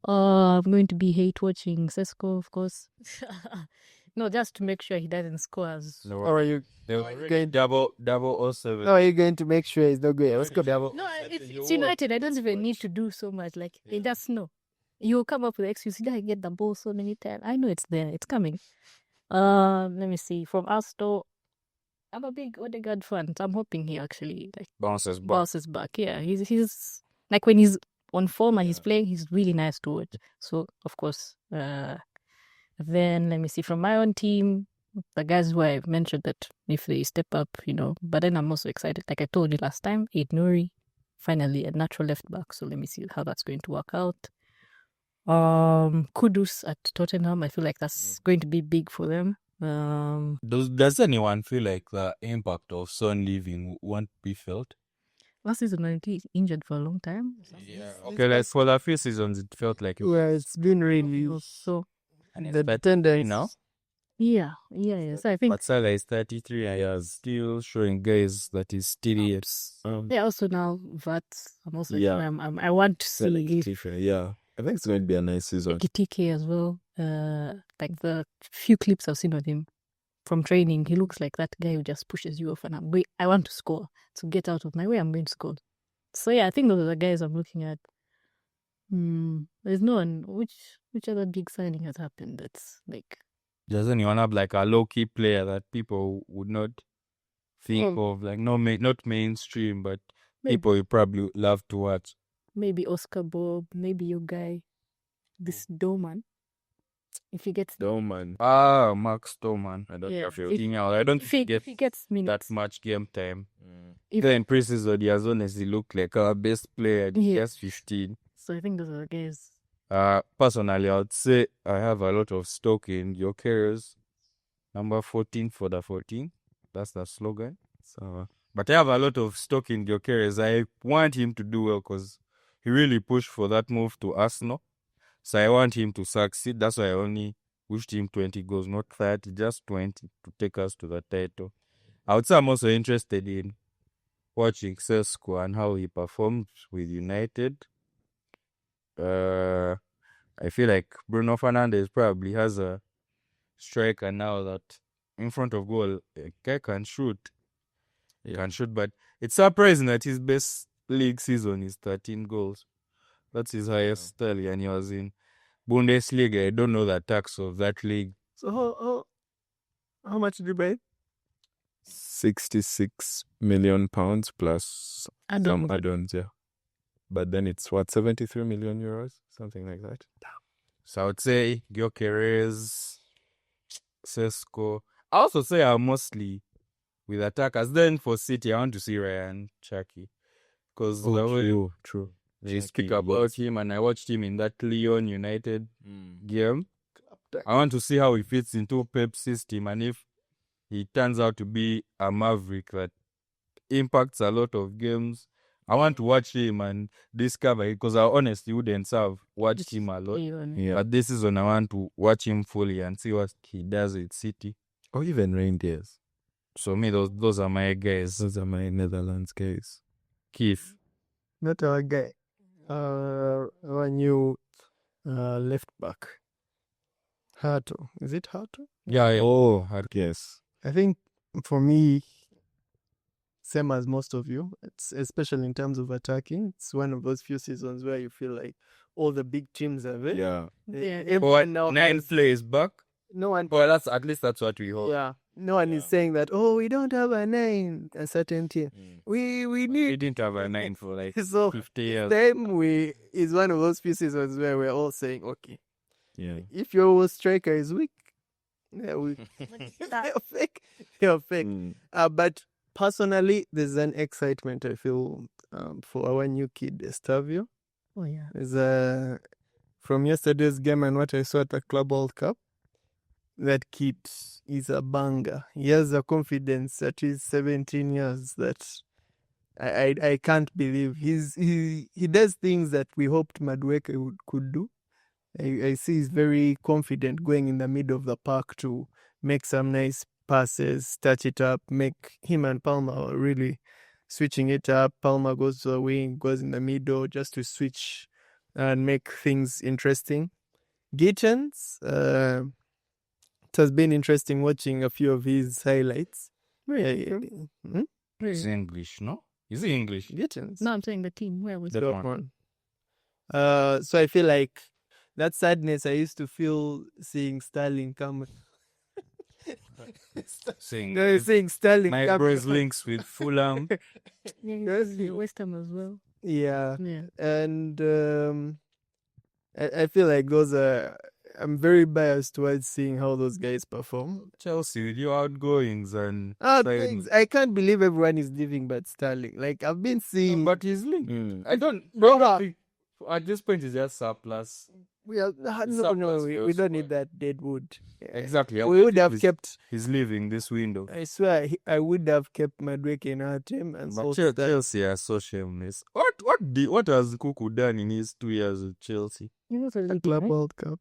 I'm going to be hate watching Sesko, of course. No, just to make sure he doesn't score as. No, Or are you they were going double 07. how are you going to make sure he's not going? Let's go. Double. No, it's United. I don't even need to do so much. Like, it just know. You'll come up with the excuse. I get the ball so many times. I know it's there. It's coming. Let me see. From Astor, I'm a big Odegaard fan. So I'm hoping he actually Bounces back. bounces back. Yeah, he's like when he's on form and he's playing, he's really nice to watch. So of course, then let me see from my own team, the guys who I've mentioned that if they step up, But then I'm also excited. Like I told you last time, Aid Nouri, finally a natural left back. So let me see how that's going to work out. Kudus at Tottenham. I feel like that's going to be big for them. Does anyone feel like the impact of Son leaving won't be felt? Last season when he injured for a long time. Yeah. Okay, like for the few seasons, it felt like it Well, it's been really So the tendency. yeah. So I think But Salah is 33 and he is still showing guys that he's still here. yeah. Also now Vats. I'm also Yeah. I want to see Yeah. I think it's going to be a nice season. Kitike as well. Like the few clips I've seen of him from training, he looks like that guy who just pushes you off, and I want to score. To get out of my way, I'm going to score. So yeah, I think those are the guys I'm looking at. There's no one. Which other big signing has happened? That's like Does anyone have like a low key player that people would not think of, like not mainstream, but Maybe. people you probably love to watch? maybe Oscar Bob, maybe your guy, this Doman. if he gets Doman. Max Stoman. I don't Yeah, know if you. Thing out. I don't if think he gets that minutes, much game time. if, Then in preseason, he has honestly looked like our best player. Yeah. Just 15. so I think those are the guys. Personally, I would say I have a lot of stock in Jokeres. Number 14 for the 14. That's the slogan. So But I have a lot of stock in Jokeres. I want him to do well because he really pushed for that move to Arsenal. So I want him to succeed. That's why I only wished him 20 goals, not 30, just 20 to take us to the title. I would say I'm also interested in watching Sesko and how he performed with United. I feel like Bruno Fernandes probably has a striker now that in front of goal, a guy can shoot. He can shoot, but it's surprising that his best league season is 13 goals. That's his highest tally, and he was in Bundesliga. I don't know the tax of that league. So how much did you buy? £66 million plus Add-ons. some add-ons, yeah. But then it's what, 73 million euros, something like that. So I would say Gyökeres, Sesko. I also say I'm mostly with attackers. Then for City, I want to see Ryan Cherki. Because the way True. they Cherki speak about was- him, and I watched him in that Lyon United game. I want to see how he fits into Pep's system, and if he turns out to be a maverick that impacts a lot of games. I want to watch him and discover it because I honestly wouldn't have watched him a lot. Yeah. But this season, I want to watch him fully and see what he does with City. Or even reindeers. So me, those are my guys. Those are my Netherlands guys. Keith. Not our guy. Our new left back. Hato. Is it Hato? Yeah. Oh, yes. I think for me, same as most of you, it's especially in terms of attacking. It's one of those few seasons where you feel like all the big teams are there. Yeah. Yeah. Everyone now 9 has- plays back. no one. Well, that's at least that's what we hope. Yeah. No one is saying that. Oh, we don't have a 9, a certain team. We We need. didn't have a 9 for like So 50 years. then is one of those few seasons where we're all saying, okay, Yeah. if your striker is weak, yeah, we they're fake. They're fake. But personally, there's an excitement I feel for our new kid, Estavio. Oh yeah. There's from yesterday's game and what I saw at the Club World Cup, that kid is a banger. He has a confidence at his 17 years that I can't believe. He does things that we hoped Madueke could do. I see he's very confident going in the middle of the park to make some nice passes, touch it up, make him and Palmer really switching it up. Palmer goes to the wing, goes in the middle just to switch and make things interesting. Gittens, it has been interesting watching a few of his highlights. He's English, no? Is he English? Gittens. No, I'm saying the team. Where was That it? one. So I feel like that sadness I used to feel seeing Sterling come. Seeing Sterling My come. bro's links with Fulham. Yeah, Yes, he's West Ham as well. Yeah. Yeah. And I feel like those are. I'm very biased towards seeing how those guys perform. Chelsea with your outgoings and Things. I can't believe everyone is leaving but Sterling. Like I've been seeing. but he's linked. Mm. I don't at this point it's just surplus. We are no, Surplus we for don't squad. need that dead wood. Exactly. We would have kept. He's leaving this window. I swear, I would have kept Madueke in our team and But so that. Chelsea are so shameless. What has Kuku done in his 2 years with Chelsea? He was a league, Club right? World Cup.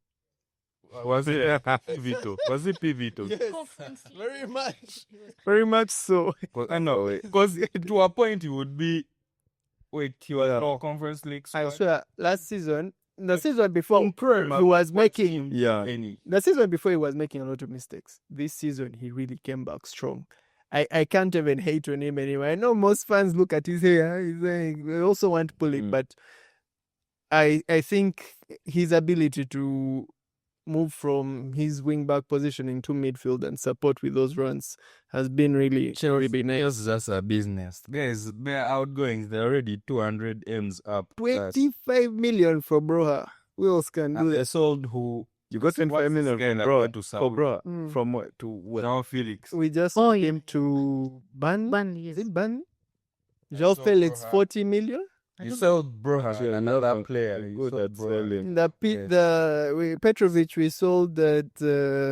Was it Pivito? Was it Pivito? Very much. Very much so. I know. Because to a point he would be. Wait, he was Yeah. no Conference League. I squad? swear, last season, the season before, Prem, he was I've making. watched him Yeah. any. The season before, he was making a lot of mistakes. This season, he really came back strong. I can't even hate on him anyway. I know most fans look at his hair. He's saying they also want to pull it, but I think his ability to move from his wing back position into midfield and support with those runs has been really nice. It's just a business. Guys, their outgoings, they're already 200 M's up. 25 million for Broha. Who else can do And they that? sold who? You got 25 million guy that bro, went to Saudi? bro. Mm. From what to what? Now Felix. We just Oh, yeah. came to Burnley, Is yes. it Burnley? I Joao saw Felix, Broha. 40 million. You sold Broha, Yeah, another yeah, player. You good sold at Broha. selling. Petrovic, we sold that.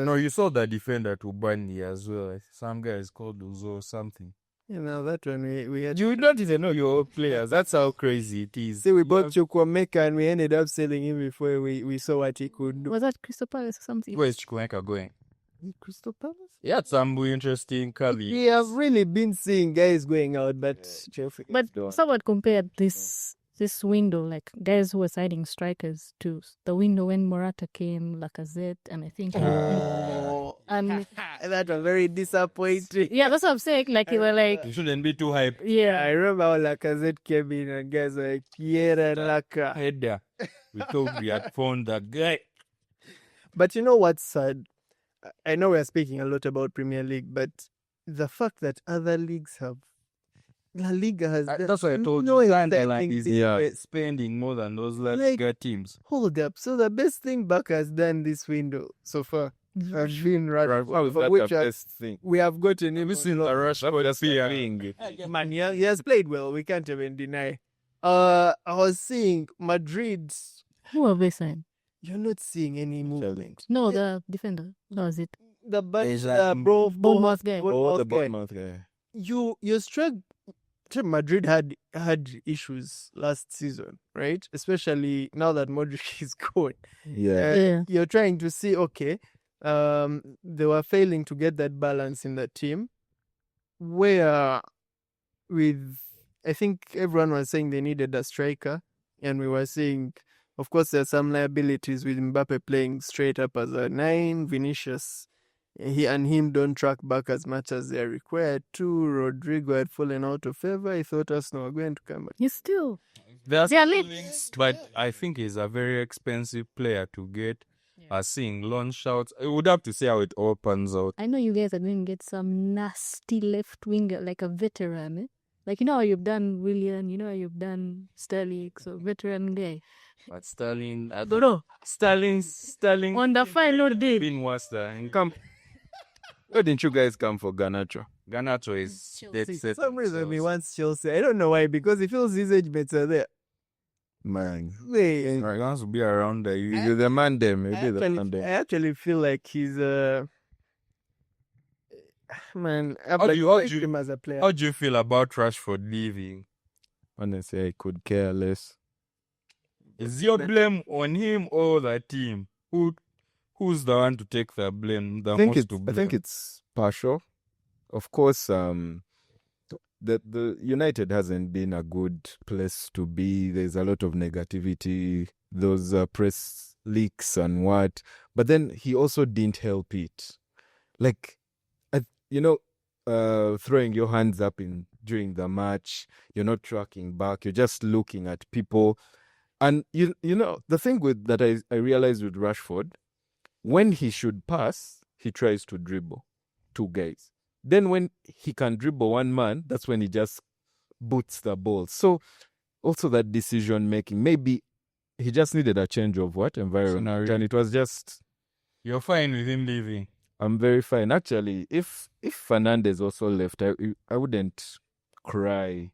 No, you sold the defender to Burnley as well. Some guy is called Uzo or something. That one we had. You don't even know your own players. That's how crazy it is. See, we bought Chukwuemeka and we ended up selling him before we saw what he could do. Was that Crystal Palace or something? Where is Chukwuemeka going? Crystal Palace? He had some interesting colleagues. We have really been seeing guys going out, but Chelsea. But someone compared this window, like guys who were signing strikers, to the window when Morata came, Lacazette, and I think and that was very disappointing. yeah, that's what I'm saying. Like you were like, You shouldn't be too hyped. yeah, I remember how Lacazette came in and guys were like, Pierre and Laka. Head there. We thought we had found that guy. But you know what's sad? I know we're speaking a lot about Premier League, but the fact that other leagues have La Liga has That's why I told no you. exciting Like thing. Yeah. spending more than those La Like- Liga teams. Hold up. So the best thing Barca has done this window so far has been How Rashford, is for that which the best thing? we have gotten him. Have you seen the rush for the thing? Man, he has played well. We can't even deny. I was seeing Madrid. who have they signed? You're not seeing any movement. No, the defender. That was it. The Is that Bournemouth guy. Oh, the guy. Bournemouth guy. You struck. Madrid had issues last season, right? Especially now that Modric is gone. Yeah. Yeah. You're trying to see, okay, they were failing to get that balance in the team. Where I think everyone was saying they needed a striker, and we were seeing, of course, there's some liabilities with Mbappe playing straight up as a 9, Vinicius. He and him don't track back as much as they're required to. Rodrigo had fallen out of favor. I thought Arsenal were going to come back. He's still. There's They are links, but I think he's a very expensive player to get. Seeing launch shouts. I would have to see how it all pans out. I know you guys are going to get some nasty left winger, like a veteran. Like, you know how you've done Willian, you know how you've done Sterling, so veteran guy. But Sterling, I don't know. Sterling On the final day. been worse than Why didn't you guys come for Garnacho? Garnacho is dead Chelsea. set. For some reason, he wants Chelsea. I don't know why, because he feels his age mates are there. Man. Wait, He wants to be around there. You the man them, maybe the man I them. actually feel like he's man. How I've do you- how liked do you- him as a player. How do you feel about Rashford leaving? Honestly, I could care less. Is your blame on him or the team? Who's the one to take the blame? The I think most it's to I blame? think it's partial. Of course, the United hasn't been a good place to be. There's a lot of negativity, those press leaks and what. But then he also didn't help it. Like, throwing your hands up during the match. You're not tracking back. You're just looking at people. And you know the thing that I realized with Rashford, when he should pass, he tries to dribble 2 guys. Then when he can dribble 1 man, that's when he just boots the ball. So also that decision making, maybe he just needed a change of environment, Scenario. and it was just. You're fine with him leaving. I'm very fine. Actually, if Fernandez also left, I wouldn't cry.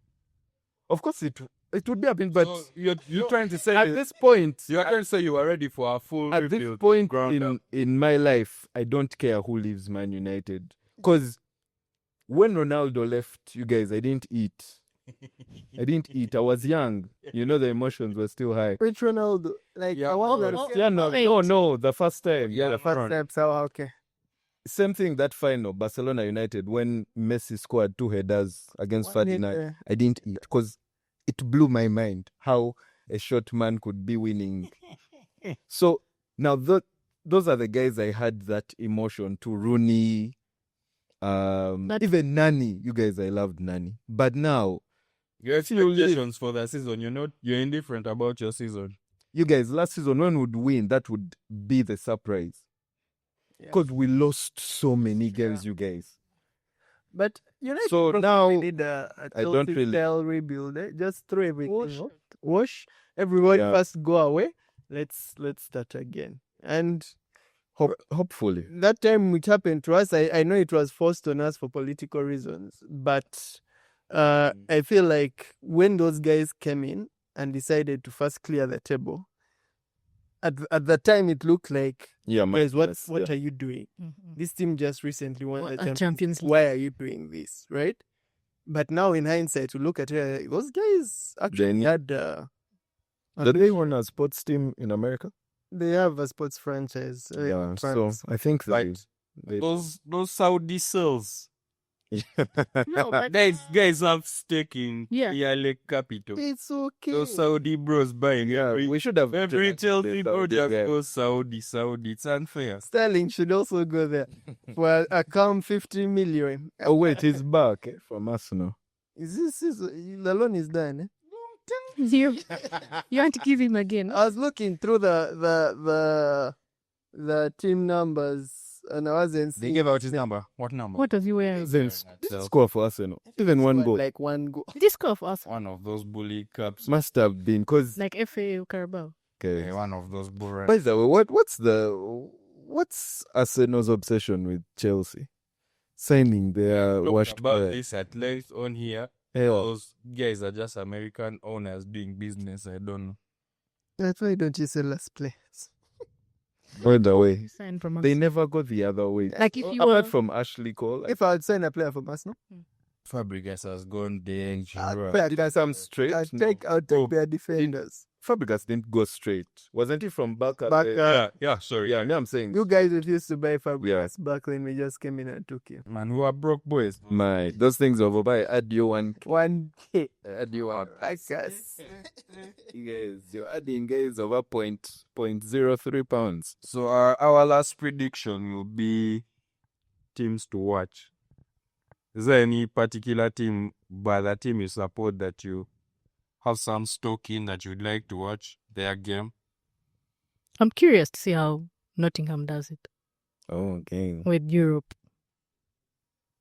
Of course, it would be a bit, but So you're trying to say at this point, you're trying to say you are ready for a full at this rebuild. point ground up. in my life, I don't care who leaves Man United. Because when Ronaldo left, you guys, I didn't eat. I was young. The emotions were still high. Which Ronaldo? Like, Yeah. I want No, the first time. Yeah, the first step. So okay. Same thing that final, Barcelona United, when Messi scored 2 headers against Ferdinand. I didn't eat because it blew my mind how a short man could be winning. So now those are the guys I had that emotion to. Rooney, even Nani. You guys, I loved Nani. But now, Your expectations for the season, you're indifferent about your season. you guys, last season, when would win, that would be the surprise. Because we lost so many games, you guys. But United So probably now, need a I don't Chelsea really- style rebuild. Just throw everything out. Wash. Everybody Yeah. first go away. Let's start again. And Hopefully. That time it happened to us, I know it was forced on us for political reasons, but I feel like when those guys came in and decided to first clear the table, at the time it looked like, Yeah, guys, what yeah. are you doing? Mhm. This team just recently won What the a Champions Champions League. Why are you doing this, right? But now in hindsight, we look at it, those guys actually They- had... Do they own a sports team in America? They have a sports franchise. Yeah, so France. I think Right. they Those Saudi cells. No, but Guys have stake in Yeah. Yale Capital. It's okay. Those Saudi bros buying every we should have every Chelsea the project guy. goes Saudi. It's unfair. Sterling should also go there for a calm 50 million. Oh wait, he's back from Arsenal. Is this the loan is done? Eh? you want to give him again? I was looking through the team numbers and I wasn't They seeing gave out his number. What number? What was he wearing? Didn't score for Arsenal. Even one goal. like one goal. Did he score for us? One of those bully cups. Must have been because Like FA Carabao. okay. One of those bully. By the way, what's Arsenal's obsession with Chelsea? Signing their washed about player. this at length on here. Hell, Those guys are just American owners doing business. I don't know. That's why don't you sell us players? by the way, Signed from us. they never go the other way. Like if you Apart were from Ashley Cole, like, If I would sign a player from Arsenal, Fabregas has gone there. did some straight. I'd No. take out their defenders. Fabregas didn't go straight. Wasn't he from Barca? Yeah, sorry. Yeah, I'm saying. You guys refused to buy Fabregas back when we just came in and took him. Man, we are broke boys. Those things over by add you 1K. add you one. I guess. Guys, you're adding guys over 0.03 pounds. So our last prediction will be teams to watch. Is there any particular team by the team you support that you have some stock in that you'd like to watch their game? I'm curious to see how Nottingham does it Oh, okay. with Europe.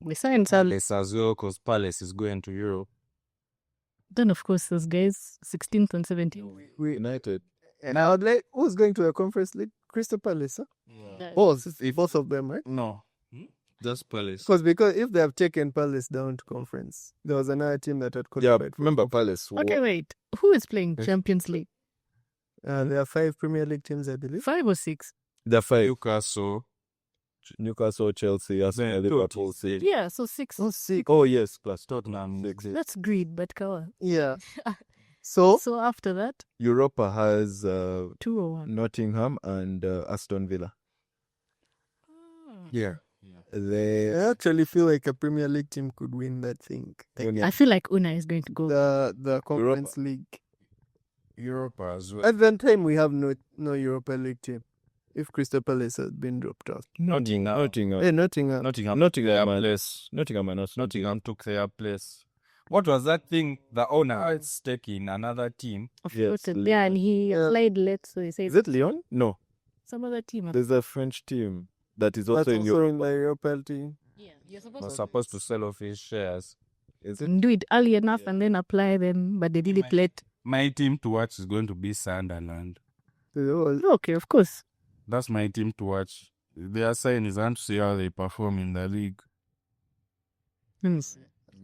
We signed Sal. Palace as well, because Palace is going to Europe. Then of course those guys, 16th and 17th. United. And I would like, who's going to a conference league? Crystal Palace, huh? Both of them, right? No. Just Palace. Because if they have taken Palace down to conference, there was another team that had Yeah, qualified. remember Palace. Okay, wait. Who is playing Champions League? There are 5 Premier League teams, I believe. 5 or 6? The five. Newcastle, Chelsea, Arsenal, Then Liverpool, City. Yeah, so 6. Oh, yes, plus Tottenham. That's greed, but Kawa. Yeah. So, So after that, Europa has 2 or 1. Nottingham and Aston Villa. Yeah. They I actually feel like a Premier League team could win that thing. I feel like Una is going to go. The Conference League. Europa as well. At that time, we have no Europa League team. If Crystal Palace has been dropped out. Nottingham. Hey, Nottingham. Nottingham took their place. Nottingham and Aston. Nottingham took their place. What was that thing? The owner had stake in another team. Of Yes, course, yeah, and he applied late, so he said Is it Lyon? No. some other team. There's a French team that is also That's in also your. in the Europa team. Yeah, you're Was supposed to sell off his shares. Is it? do it early enough and then apply them, but they did it late. My team to watch is going to be Sunderland. Okay, of course. That's my team to watch. Their sign is to see how they perform in the league.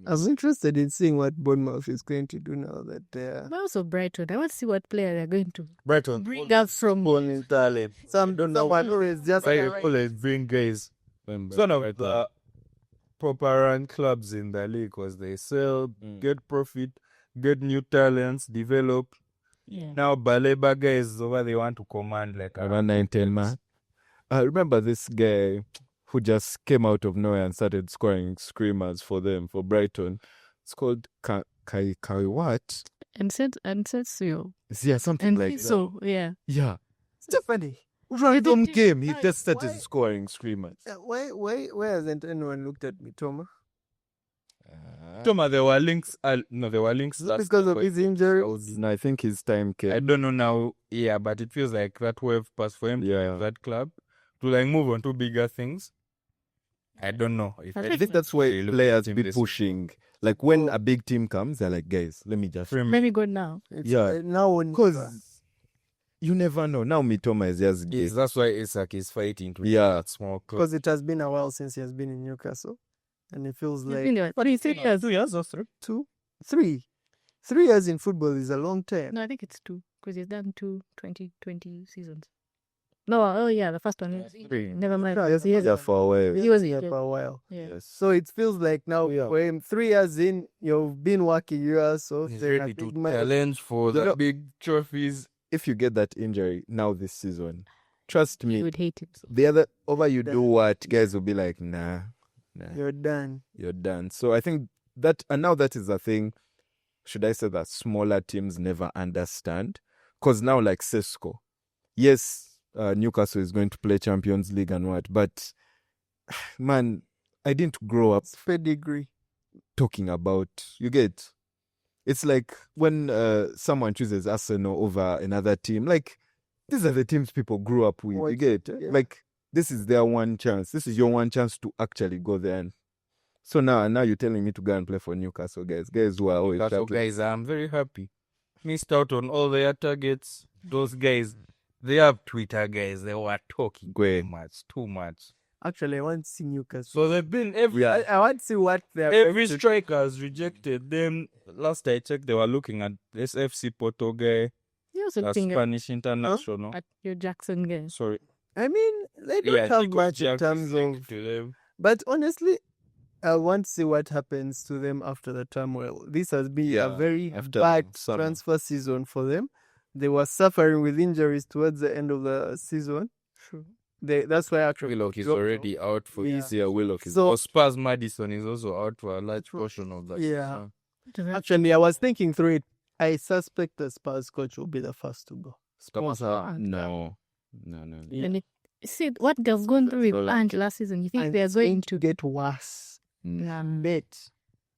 I was interested in seeing what Bournemouth is going to do now that they're But also Brighton. I want to see what player they're going to Brighton. bring us from. in talent. someone who is just Always bring guys. One of the proper run clubs in the league because they sell, get profit, get new talents, develop. Yeah. Now Baleba guys over they want to command like Around 9-10, man. I remember this guy who just came out of nowhere and started scoring screamers for them, for Brighton. It's called Kai what? And Setsio. Yeah, something And like that. so, yeah. Yeah. Stephanie. Random game. He Why- just started why- scoring screamers. Why hasn't anyone looked at me, Toma? Toma, there were links. There were links. Is it because of his injury? I think his time came. I don't know now. Yeah, but it feels like that wave passed for him. Yeah. That club to like move on to bigger things. I don't know. If I I think that's why They look players at him be this- pushing. Like when a big team comes, they're like, guys, let me just. Let me go now. It's, Yeah. now when Because you never know. Now Mitoma is just Yes, that's why Isak is fighting to Yeah. that small club. Because it has been a while since he has been in Newcastle. And it feels like What do you think? 2 years or 3? 3 years in football is a long time. No, I think it's 2 because he's done 2020 seasons. No, oh yeah, the first one is 3. never mind. No, He was yeah, for a while. He was here here. for a while. Yeah. Yes. So it feels like now Yeah. for him, 3 years in, you've been working years, so He's there's a ready to big man- challenge for No. the big trophies. If you get that injury now this season, trust You me, would hate it. the other over you do what, guys will be like, nah, You're done. you're done. So I think that, and now that is a thing. Should I say that smaller teams never understand? Because now, like Sesko, yes, Newcastle is going to play Champions League and what, but man, I didn't grow up It's pedigree. talking about. You get? It's like when someone chooses Arsenal over another team. Like these are the teams people grew up with. You What? get? Yeah. Like this is their one chance. This is your one chance to actually go there. And so now you're telling me to go and play for Newcastle, guys. Guys who are always So traveling. guys, I'm very happy. Missed out on all their targets. Those guys, they have Twitter guys. They were talking Great. too much. Actually, I want to see Newcastle. So they've been every I want to see what they're every going to- striker has rejected them. Last I checked, they were looking at this FC Porto guy, You're also a looking Spanish international. at your Jackson guy. Sorry, I mean, they don't yeah, have much in Jack terms is of. linked to them. But honestly, I want to see what happens to them after the turmoil. This has been a Yeah, very after bad summer. transfer season for them. They were suffering with injuries towards the end of the season. True. That's why actually Willock is dropped already out for Yeah. this. Yeah, Willock is So For Spurs, Madison is also out for a large portion of that. Yeah. season. actually, I was thinking through it. I suspect the Spurs coach will be the first to go. Spurs are Spurs. no. And see what they've gone through with So, like- Ange last season. You think And they're it's going to get worse. Bet. So,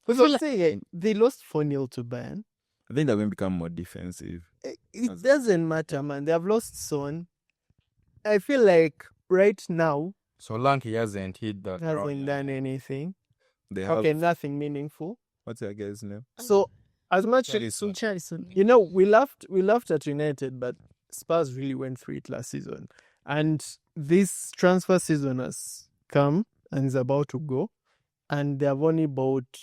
Because like- they lost 4-0 to Bayern. I think they're going to become more defensive. It doesn't matter, man. They have lost Son. I feel like right now, So Lanky hasn't hit that. they haven't done anything. They have Okay, nothing meaningful. what's your guy's name? So as much Richarlison. you know, we laughed at United, but Spurs really went through it last season. And this transfer season has come and is about to go. And they have only bought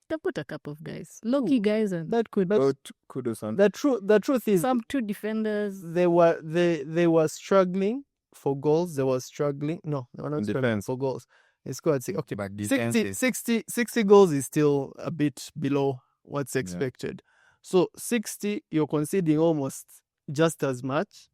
They put a couple of guys, low-key guys, and that could Oh, kudos on the truth is some 2 defenders. they were struggling for goals. They were struggling. No, they were not In struggling defense. for goals. They scored okay. But defense 60 goals is still a bit below what's expected. So 60, you're conceding almost just as much.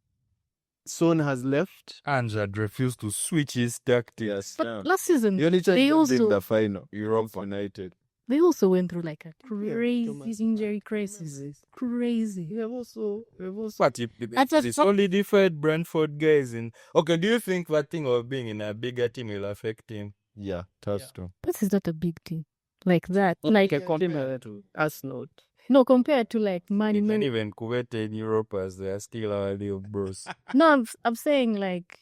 Son has left. Ange had refused to switch his tactics. Yes. But last season, You only they in also the final. Europe United. they also went through like a Thomas. crazy injury crisis. Crazy. We have also But That's a they solidified Brentford guys in. Okay, do you think that thing of being in a bigger team will affect him? Yeah, tough too. This is not a big team like that. Like compare to Arsenal. no, compared to like Man Even United. even Kuwait in Europe as they are still our little bros. No, I'm saying like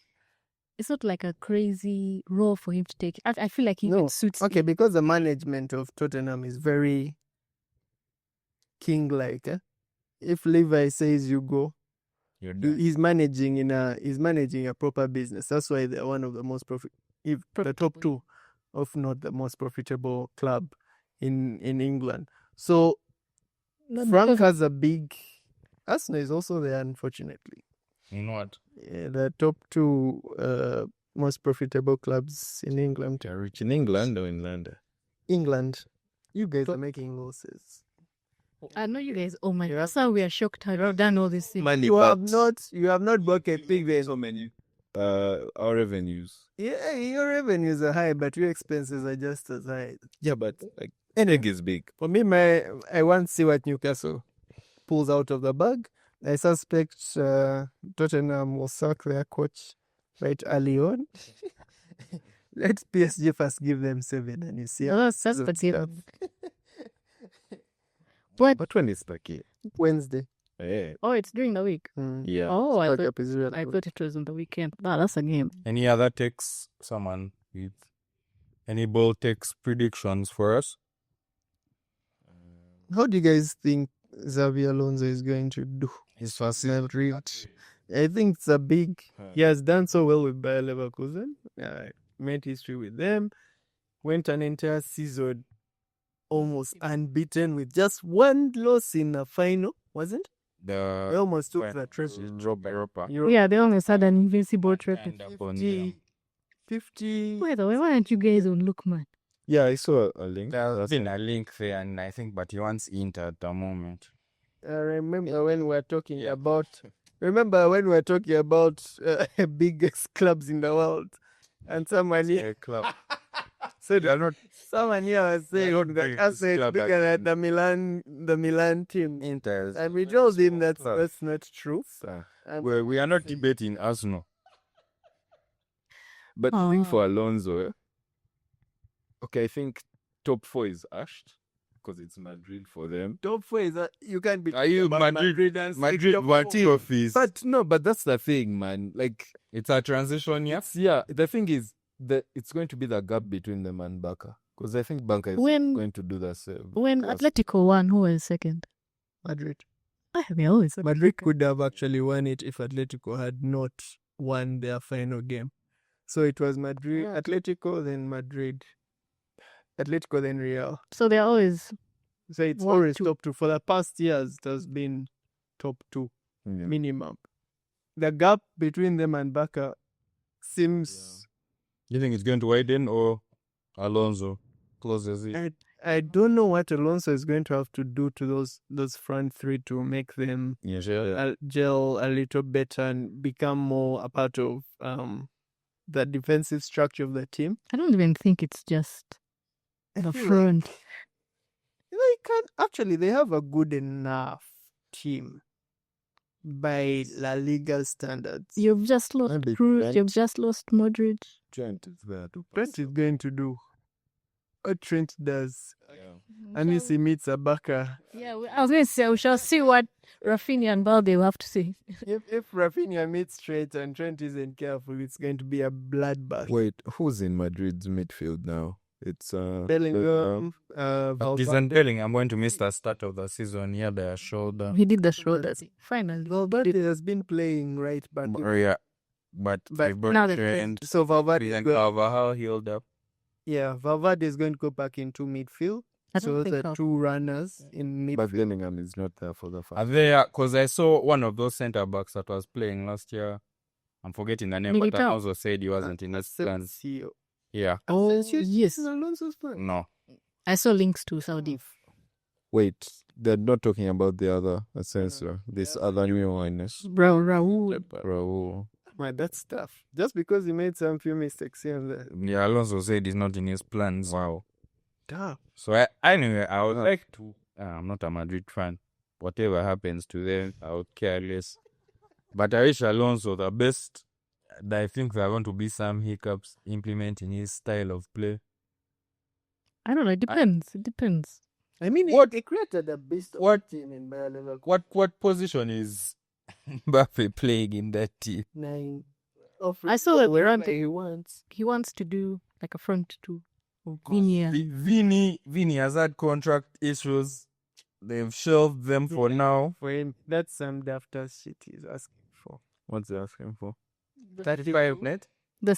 it's not like a crazy role for him to take. I feel like he No, suits. Okay, him. because the management of Tottenham is very king-like. If Levi says you go, You're done. he's managing a proper business. That's why they're one of the most the top 2, if not the most profitable club in England. So Not Frank because- has a big. Arsenal is also there, unfortunately. In what? Yeah, the top 2 most profitable clubs in England. They're rich in England or in London. England, you guys are making losses. I know you guys. Oh my! Yeah. That's how we are shocked. I've done all this. Thing. Money, You have not broken big then. so many. Our revenues. Yeah, your revenues are high, but your expenses are just as high. Yeah, but like Eneg is big. For me, I want to see what Newcastle pulls out of the bag. I suspect Tottenham will sack their coach right early on. Let PSG first give them 7 and you see. Oh, that's the the stuff. team. But But when it's the key. Wednesday. Yeah. oh, it's during the week. Yeah. Oh, I Fuck thought up is real I good. thought it was on the weekend. Nah, that's a game. Any other takes? Someone with any bold takes predictions for us? How do you guys think Xabi Alonso is going to do? His first Not reached. I think it's a big. Huh. He has done so well with Bayer Leverkusen. Made history with them. Went an entire season almost unbeaten with just one loss in the final, wasn't? They The almost took the trophy. drop Europa. Yeah, they almost had an invincible trophy. And upon them. 50. By the way, why aren't you guys on Look, man? Yeah, I saw a link. There's been a link there, and I think, but he wants Inter at the moment. I remember when we were talking about. Remember when we were talking about biggest clubs in the world, and someone here, A club. So they are not. someone here was saying on the biggest asset club bigger that- than the Milan team, Inter. is and we a told him small that's club. not true. And Well, we are not debating Arsenal. But the thing Oh. for Alonso, okay, I think top 4 is ashed because it's Madrid for them. top 4 is you can't be. Are you about Madrid? and say Madrid top want 4. trophies. But no, but that's the thing, man. Like, It's a transition year. the thing is that it's going to be the gap between them and Barca because I think Barca is When going to do the same. when Plus- Atletico won, who was second? Madrid. They always Madrid could have actually won it if Atletico had not won their final game. So it was Madrid, Atletico, then Madrid, Atletico, then Real. So they're always So it's 1, always 2. top 2. For the past years, it has been top 2 Yeah. minimum. The gap between them and Barca seems. You think it's going to widen or Alonso closes it? I don't know what Alonso is going to have to do to those front three to make them Yeah, sure. gel a little better and become more a part of the defensive structure of the team. I don't even think it's just the feel like- front. They can actually. They have a good enough team by La Liga standards. You've just lost Maybe Cruz. Trent. You've just lost Modric. Trent is there to Trent is going to do what Trent does, Yeah. unless he meets a Barca. Yeah, I was going to say we shall see what Rafinha and Balde will have to say. If Rafinha meets Trent and Trent isn't careful, it's going to be a bloodbath. Wait, who's in Madrid's midfield now? It's Bellingham, Isn't Bellingham going to miss the start of the season? He had a shoulder. He did the shoulders. Finally. Valverde has been playing right back. Yeah, but they But brought now that Trent. So Valverde, And Carvajal healed up. Valverde is going to go back into midfield. I So don't those think are two runners in midfield. but Bellingham is not there for the Are first. they? Because I saw one of those centre backs that was playing last year. I'm forgetting the name, but I Militao. also said he wasn't in his plans. Asensio. Yeah, Oh, Asensio is yes. in Alonso's plan. no. I saw links to Saudi. Wait, they're not talking about the other Asensio. This other new one is Raul. Raul. Man, that's tough. Just because he made some few mistakes here and there. Yeah, Alonso said he's not in his plans. Wow. Tough. So anyway, I would like to. I'm not a Madrid fan. Whatever happens to them, I would care less. But I wish Alonso the best. I think there are going to be some hiccups implementing his style of play. I don't know. It depends. It depends. I mean, What- they created the best of what- the team in Bayer Leverkusen. What position is Mbappe playing in that team? 9. I saw that wherever Durant- he wants. He wants to do like a front two. Vinia. Vini has had contract issues. They've shelved them for now. For him, that's some daft ass shit he's asking for. What's he asking for? 35 net. The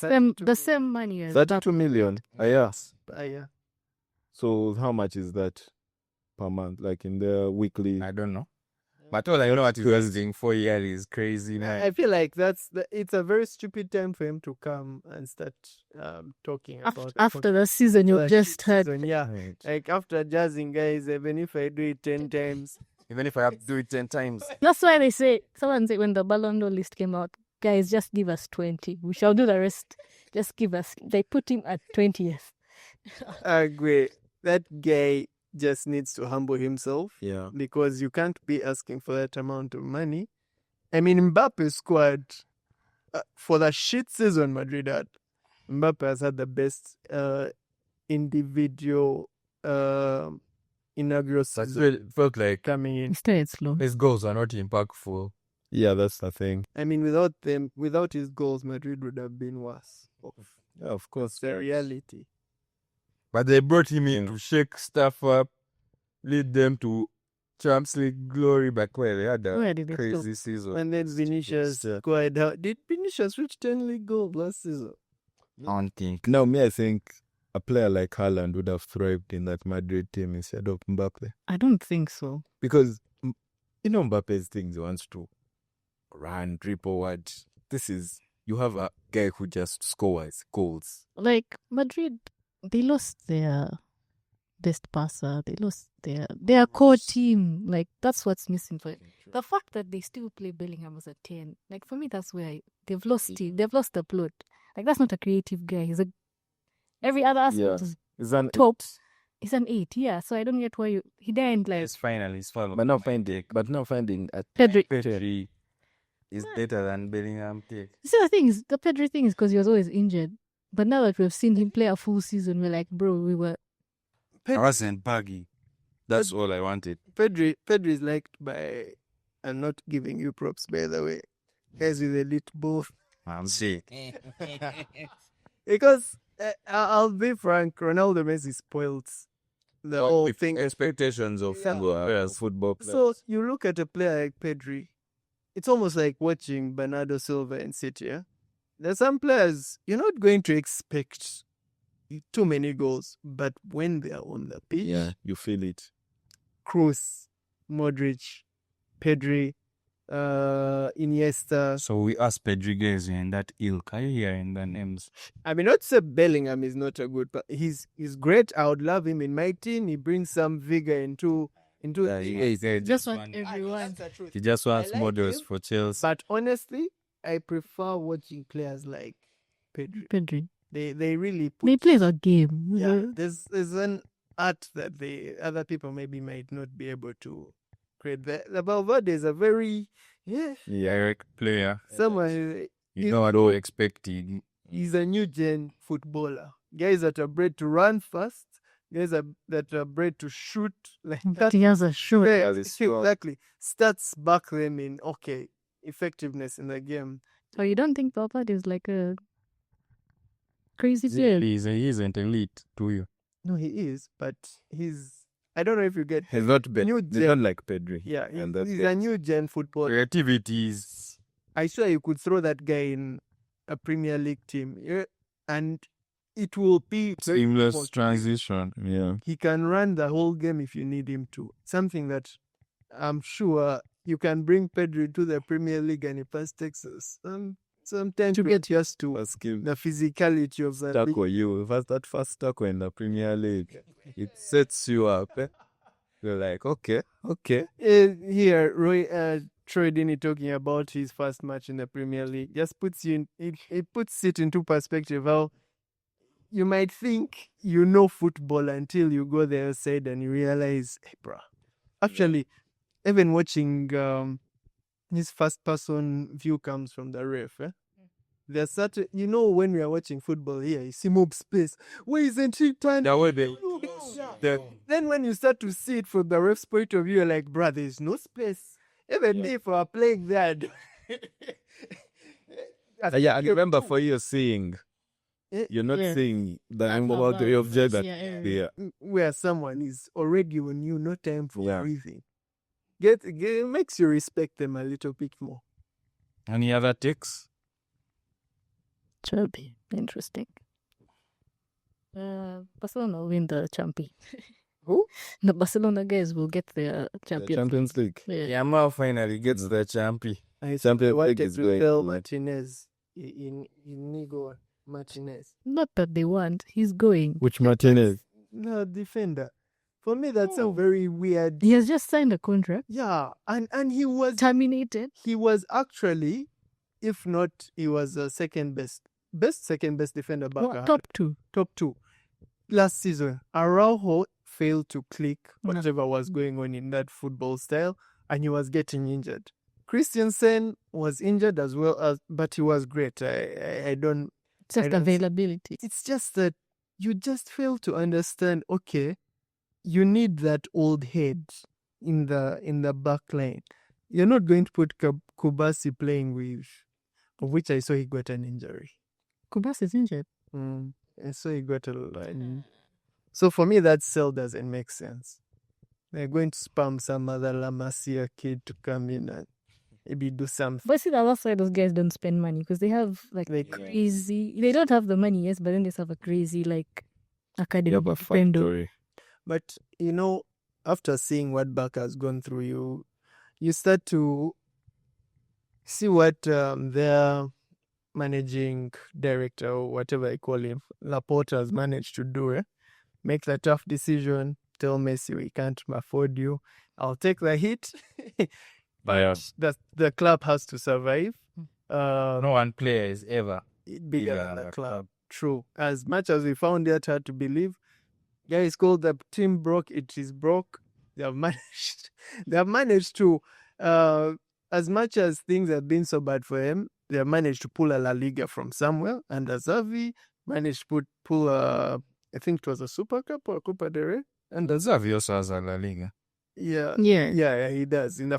same money as 32 million. Yeah. Yeah. So how much is that per month? Like in their weekly? I don't know. But all I know what he was doing 4 years is crazy, man. I feel like it's a very stupid time for him to come and start talking about after the season you the just shit had. season, yeah. Like after jazzing guys, even if I do it 10 times, Even if I have to do it 10 times. That's why they say, someone said when the Ballon d'Or list came out, guys, just give us 20. We shall do the rest. Just give us. They put him at 20 years. I agree. That guy just needs to humble himself Yeah. because you can't be asking for that amount of money. I mean, Mbappe's squad, for the shit season Madrid had, Mbappe has had the best individual inaugural But season it felt like coming in. He started slow. his goals are not impactful. Yeah, that's the thing. I mean, without his goals, Madrid would have been worse. Yeah, of course. It's the reality. But they brought him in to shake stuff up, lead them to Champions League glory back where they had Where a did they crazy season. And then Vinicius scored out. Did Vinicius reach 10 league goals last season? I don't think. No, me, I think a player like Haaland would have thrived in that Madrid team instead of Mbappe. I don't think so. Because, you know, Mbappe's things he wants to run, dribble forward. This is, you have a guy who just scores goals. Like Madrid, they lost their best passer. They lost their core team. Like that's what's missing for it. The fact that they still play Bellingham as a 10, like for me, that's where they've lost it. They've lost the plot. Like that's not a creative guy. Every other aspect is It's an top. He's an 8, yeah. So I don't get why he didn't like It's finally fun. but now finding a Pedri. Is better than Bellingham take. See, the Pedri thing is because he was always injured. But now that we've seen him play a full season, we're like, bro, I wasn't baggy. That's all I wanted. Pedri is liked by, I'm not giving you props by the way, guys with elite both. I'm sick. Because I'll be frank, Ronaldo Messi spoiled the whole thing. Expectations of football players. So you look at a player like Pedri, it's almost like watching Bernardo Silva in City. Yeah? There's some players you're not going to expect too many goals, but when they are on the pitch, Yeah, you feel it. Kroos, Modric, Pedri, Iniesta. So we asked Pedri guys in that ilk. Are you hearing the names? I mean, not say Bellingham is not a good, but he's great. I would love him in my team. He brings some vigor into. He just want everyone. That's the truth. He just wants I like models him, for Chelsea. But honestly, I prefer watching players like Pedri. They really put, They play the game. yeah. There's an art that the other people maybe might not be able to create. The Valverde is a very Direct player. someone. You know what to expect. He's a new gen footballer. Guys that are bred to run fast. Guys that are bred to shoot like that. He has a short. Yeah, That is strong. exactly. Stats back them in effectiveness in the game. So you don't think Valverde is like a crazy player? He isn't elite, do you? No, he is, but I don't know if you get. He's not bad. New They gen. don't like Pedri. Yeah, And that's he's it. a new gen footballer. Creativity is I swear you could throw that guy in a Premier League team, and it will be very seamless smooth. transition. Yeah. He can run the whole game if you need him to. Something that I'm sure you can bring Pedri to the Premier League and he first takes us some time to get used to First game. the physicality of that league. Tackle you. That first tackle in the Premier League. It sets you up. You're like, okay. Here, Troy Deeney talking about his first match in the Premier League just puts you in, it puts it into perspective how you might think you know football until you go the other side and you realize, hey, bro, actually, even watching his first person view comes from the ref. There's certain, when we are watching football here, you see mob space. Why isn't he trying? that way they Then when you start to see it from the ref's point of view, you're like, bro, there's no space. Even if we are playing that. Yeah, I remember for you seeing, you're not Yeah. seeing the Above, about the object that yeah, yeah. Where someone is already on you, no time for Yeah. breathing. Makes you respect them a little bit more. Any other takes? Chubby. Interesting. Barcelona will win the champion. Who? The Barcelona guys will get their The champion. Champions League. Yeah. Yamal finally gets the champion. I Champions wanted League is to going tell to- Martinez, in Inigo Martinez. Not that they want. He's going. Which Martinez? No, defender. For me, that's a very weird. He has just signed a contract. Yeah, and he was Terminated. actually, if not, he was the second best defender back. What, top 2. Top 2. Last season, Araujo failed to click No. whatever was going on in that football style, and he was getting injured. Christensen was injured as well, but he was great. I don't. Just I don't- availability. It's just that you just fail to understand. Okay, you need that old head in the back line. You're not going to put Kubasi playing with, of which I saw he got an injury. Kubas is injured. I saw he got a line. So for me, that still doesn't make sense. They're going to spam some other La Masia kid to come in and maybe do something. But see, that's why those guys don't spend money because they have like crazy. They don't have the money, yes, but then they have a crazy like academy. You have a factory. But you know, after seeing what Barca has gone through, you start to see what their managing director or whatever I call him, Laporta, has managed to do. Make the tough decision. Tell Messi, we can't afford you. I'll take the hit. But the club has to survive. No one player is ever Bigger than the club. True. As much as we found it hard to believe, guys called the team broke. It is broke. They have managed to, as much as things have been so bad for him, they have managed to pull a La Liga from somewhere. And Xavi managed to pull I think it was a Super Cup or a Copa del Rey. And Xavi also has a La Liga. Yeah, he does. In the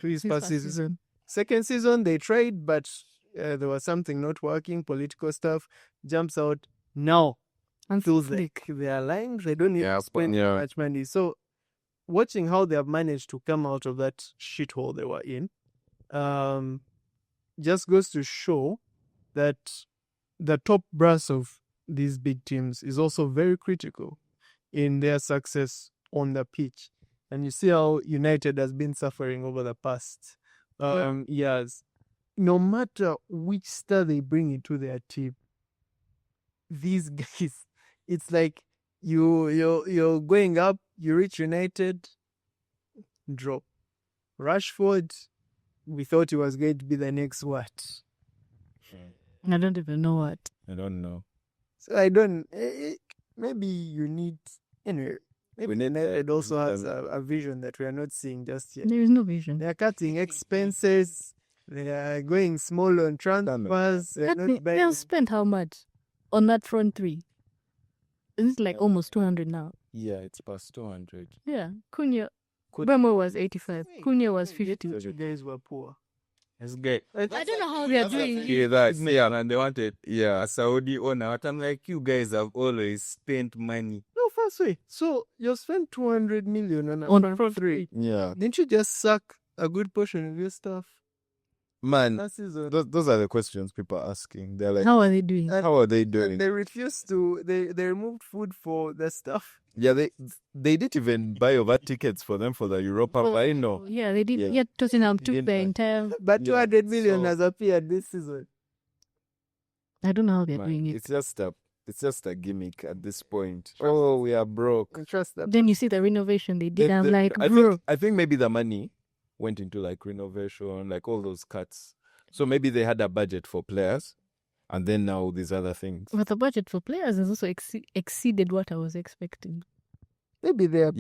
his first season. Second season, they tried, but there was something not working, political stuff, jumps out. Now, feels like they are lying. They don't need to spend much money. So, watching how they have managed to come out of that shithole they were in, just goes to show that the top brass of these big teams is also very critical in their success on the pitch. And you see how United has been suffering over the past years. No matter which star they bring into their team, these guys, it's like you're going up, you reach United, drop. Rashford, we thought he was going to be the next what? I don't even know what. I don't know. So I don't. Maybe you need anyway. Maybe it also has a vision that we are not seeing just yet. There is no vision. They are cutting expenses. They are going small on transfers. They'll spend how much on that front three? It's like almost 200 now. Yeah, it's past 200. Yeah, Cunha. Bemo was 85. Cunha was 50. You guys were poor. It's great. I don't know how they are doing it. And they wanted a Saudi owner. But I'm like, you guys have always spent money. No, first way. So you spent 200 million on front three. Yeah. Didn't you just suck a good portion of your stuff? Man, That season. those are the questions people are asking. They're like, How are they doing? how are they doing? They refused to. They removed food for the stuff. Yeah, they didn't even buy over tickets for them for the Europa final. Yeah, they did. Yeah. Yeah, Tottenham took didn't the buy. entire. But 200 million so- has appeared this season. I don't know how they're Man, doing it. it's just a gimmick at this point. Oh, we are broke. I trust that. Then you see the renovation they did. The- I'm the- like, I bro. think, I think maybe the money went into like renovation, like all those cuts. So maybe they had a budget for players, and then now these other things. But the budget for players has also exceeded what I was expecting. Maybe their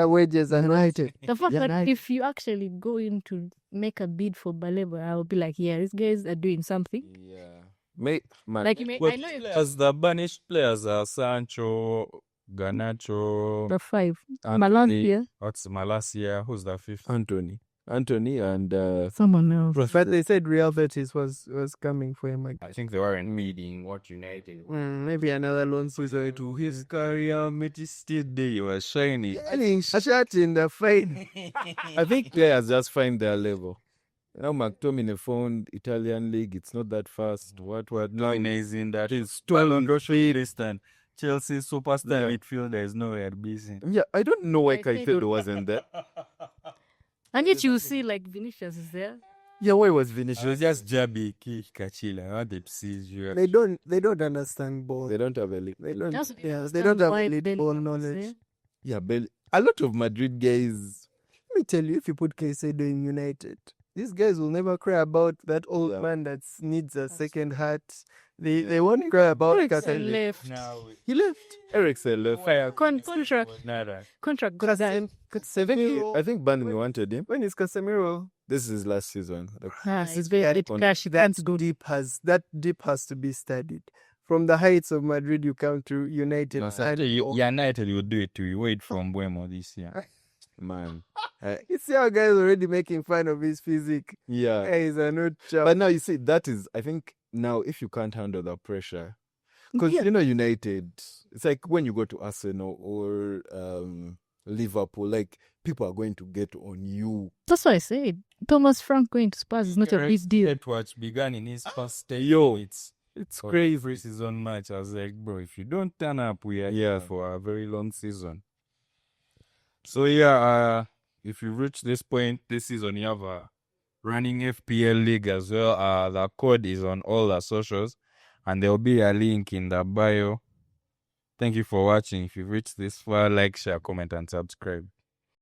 wages are not. The fact Yeah, that if you actually go in to make a bid for Baleba, I'll be like, yeah, these guys are doing something. Yeah, man. Like you may, But I know you players, the banished players are Sancho, Garnacho, the five. Anthony. Malancia, What's Malasia? Who's the fifth? Anthony, and someone else. But they said Real Betis was coming for him. Like, I think they weren't meeting what United. maybe another loan season To his career, Metis still there. He was shiny. getting shot in the fight. I think players just find their level. Now McTominay found Italian league. It's not that fast. What? No, is in that. It's 12 distance. Chelsea superstar midfielder is nowhere busy. Yeah, I don't know why I think- Caicedo wasn't there. And yet you see, like, Vinicius is there. Yeah, why was She Vinicius? was just jabby, kick, Kachila. I wanted to see you. They don't understand ball. They don't have a league. They don't. That's- Yes, they don't have why elite Ben ball was knowledge. there. Yeah, but a lot of Madrid guys. Let me tell you, if you put Caicedo in United, these guys will never cry about that old Yeah. man that needs a second heart. They won't cry about Eriksen Caicedo. left. Now, He left. Eriksen left. Contract got Could that. have Casemiro. I think Burnley wanted him. When is Casemiro? This is his last season. It's very cash. That's good. That deep has to be studied. From the heights of Madrid, you come to United. United will do it to you. Wait from Buemo this year. Man. You see how guys already making fun of his physique. Yeah. Guys are not But now you see, that is, I think, now if you can't handle the pressure, because, Yeah. United, it's like when you go to Arsenal or Liverpool. Like, people are going to get on you. That's why I said Thomas Frank going to Spurs is not a big deal. That watch began in his first day. Yo, it's Crazy. pre-season match. I was like, bro, if you don't turn up, we are here for a very long season. So yeah, if you reach this point this season, you have a running FPL league as well. The code is on all the socials, and there will be a link in the bio. Thank you for watching. If you've reached this far, like, share, comment, and subscribe.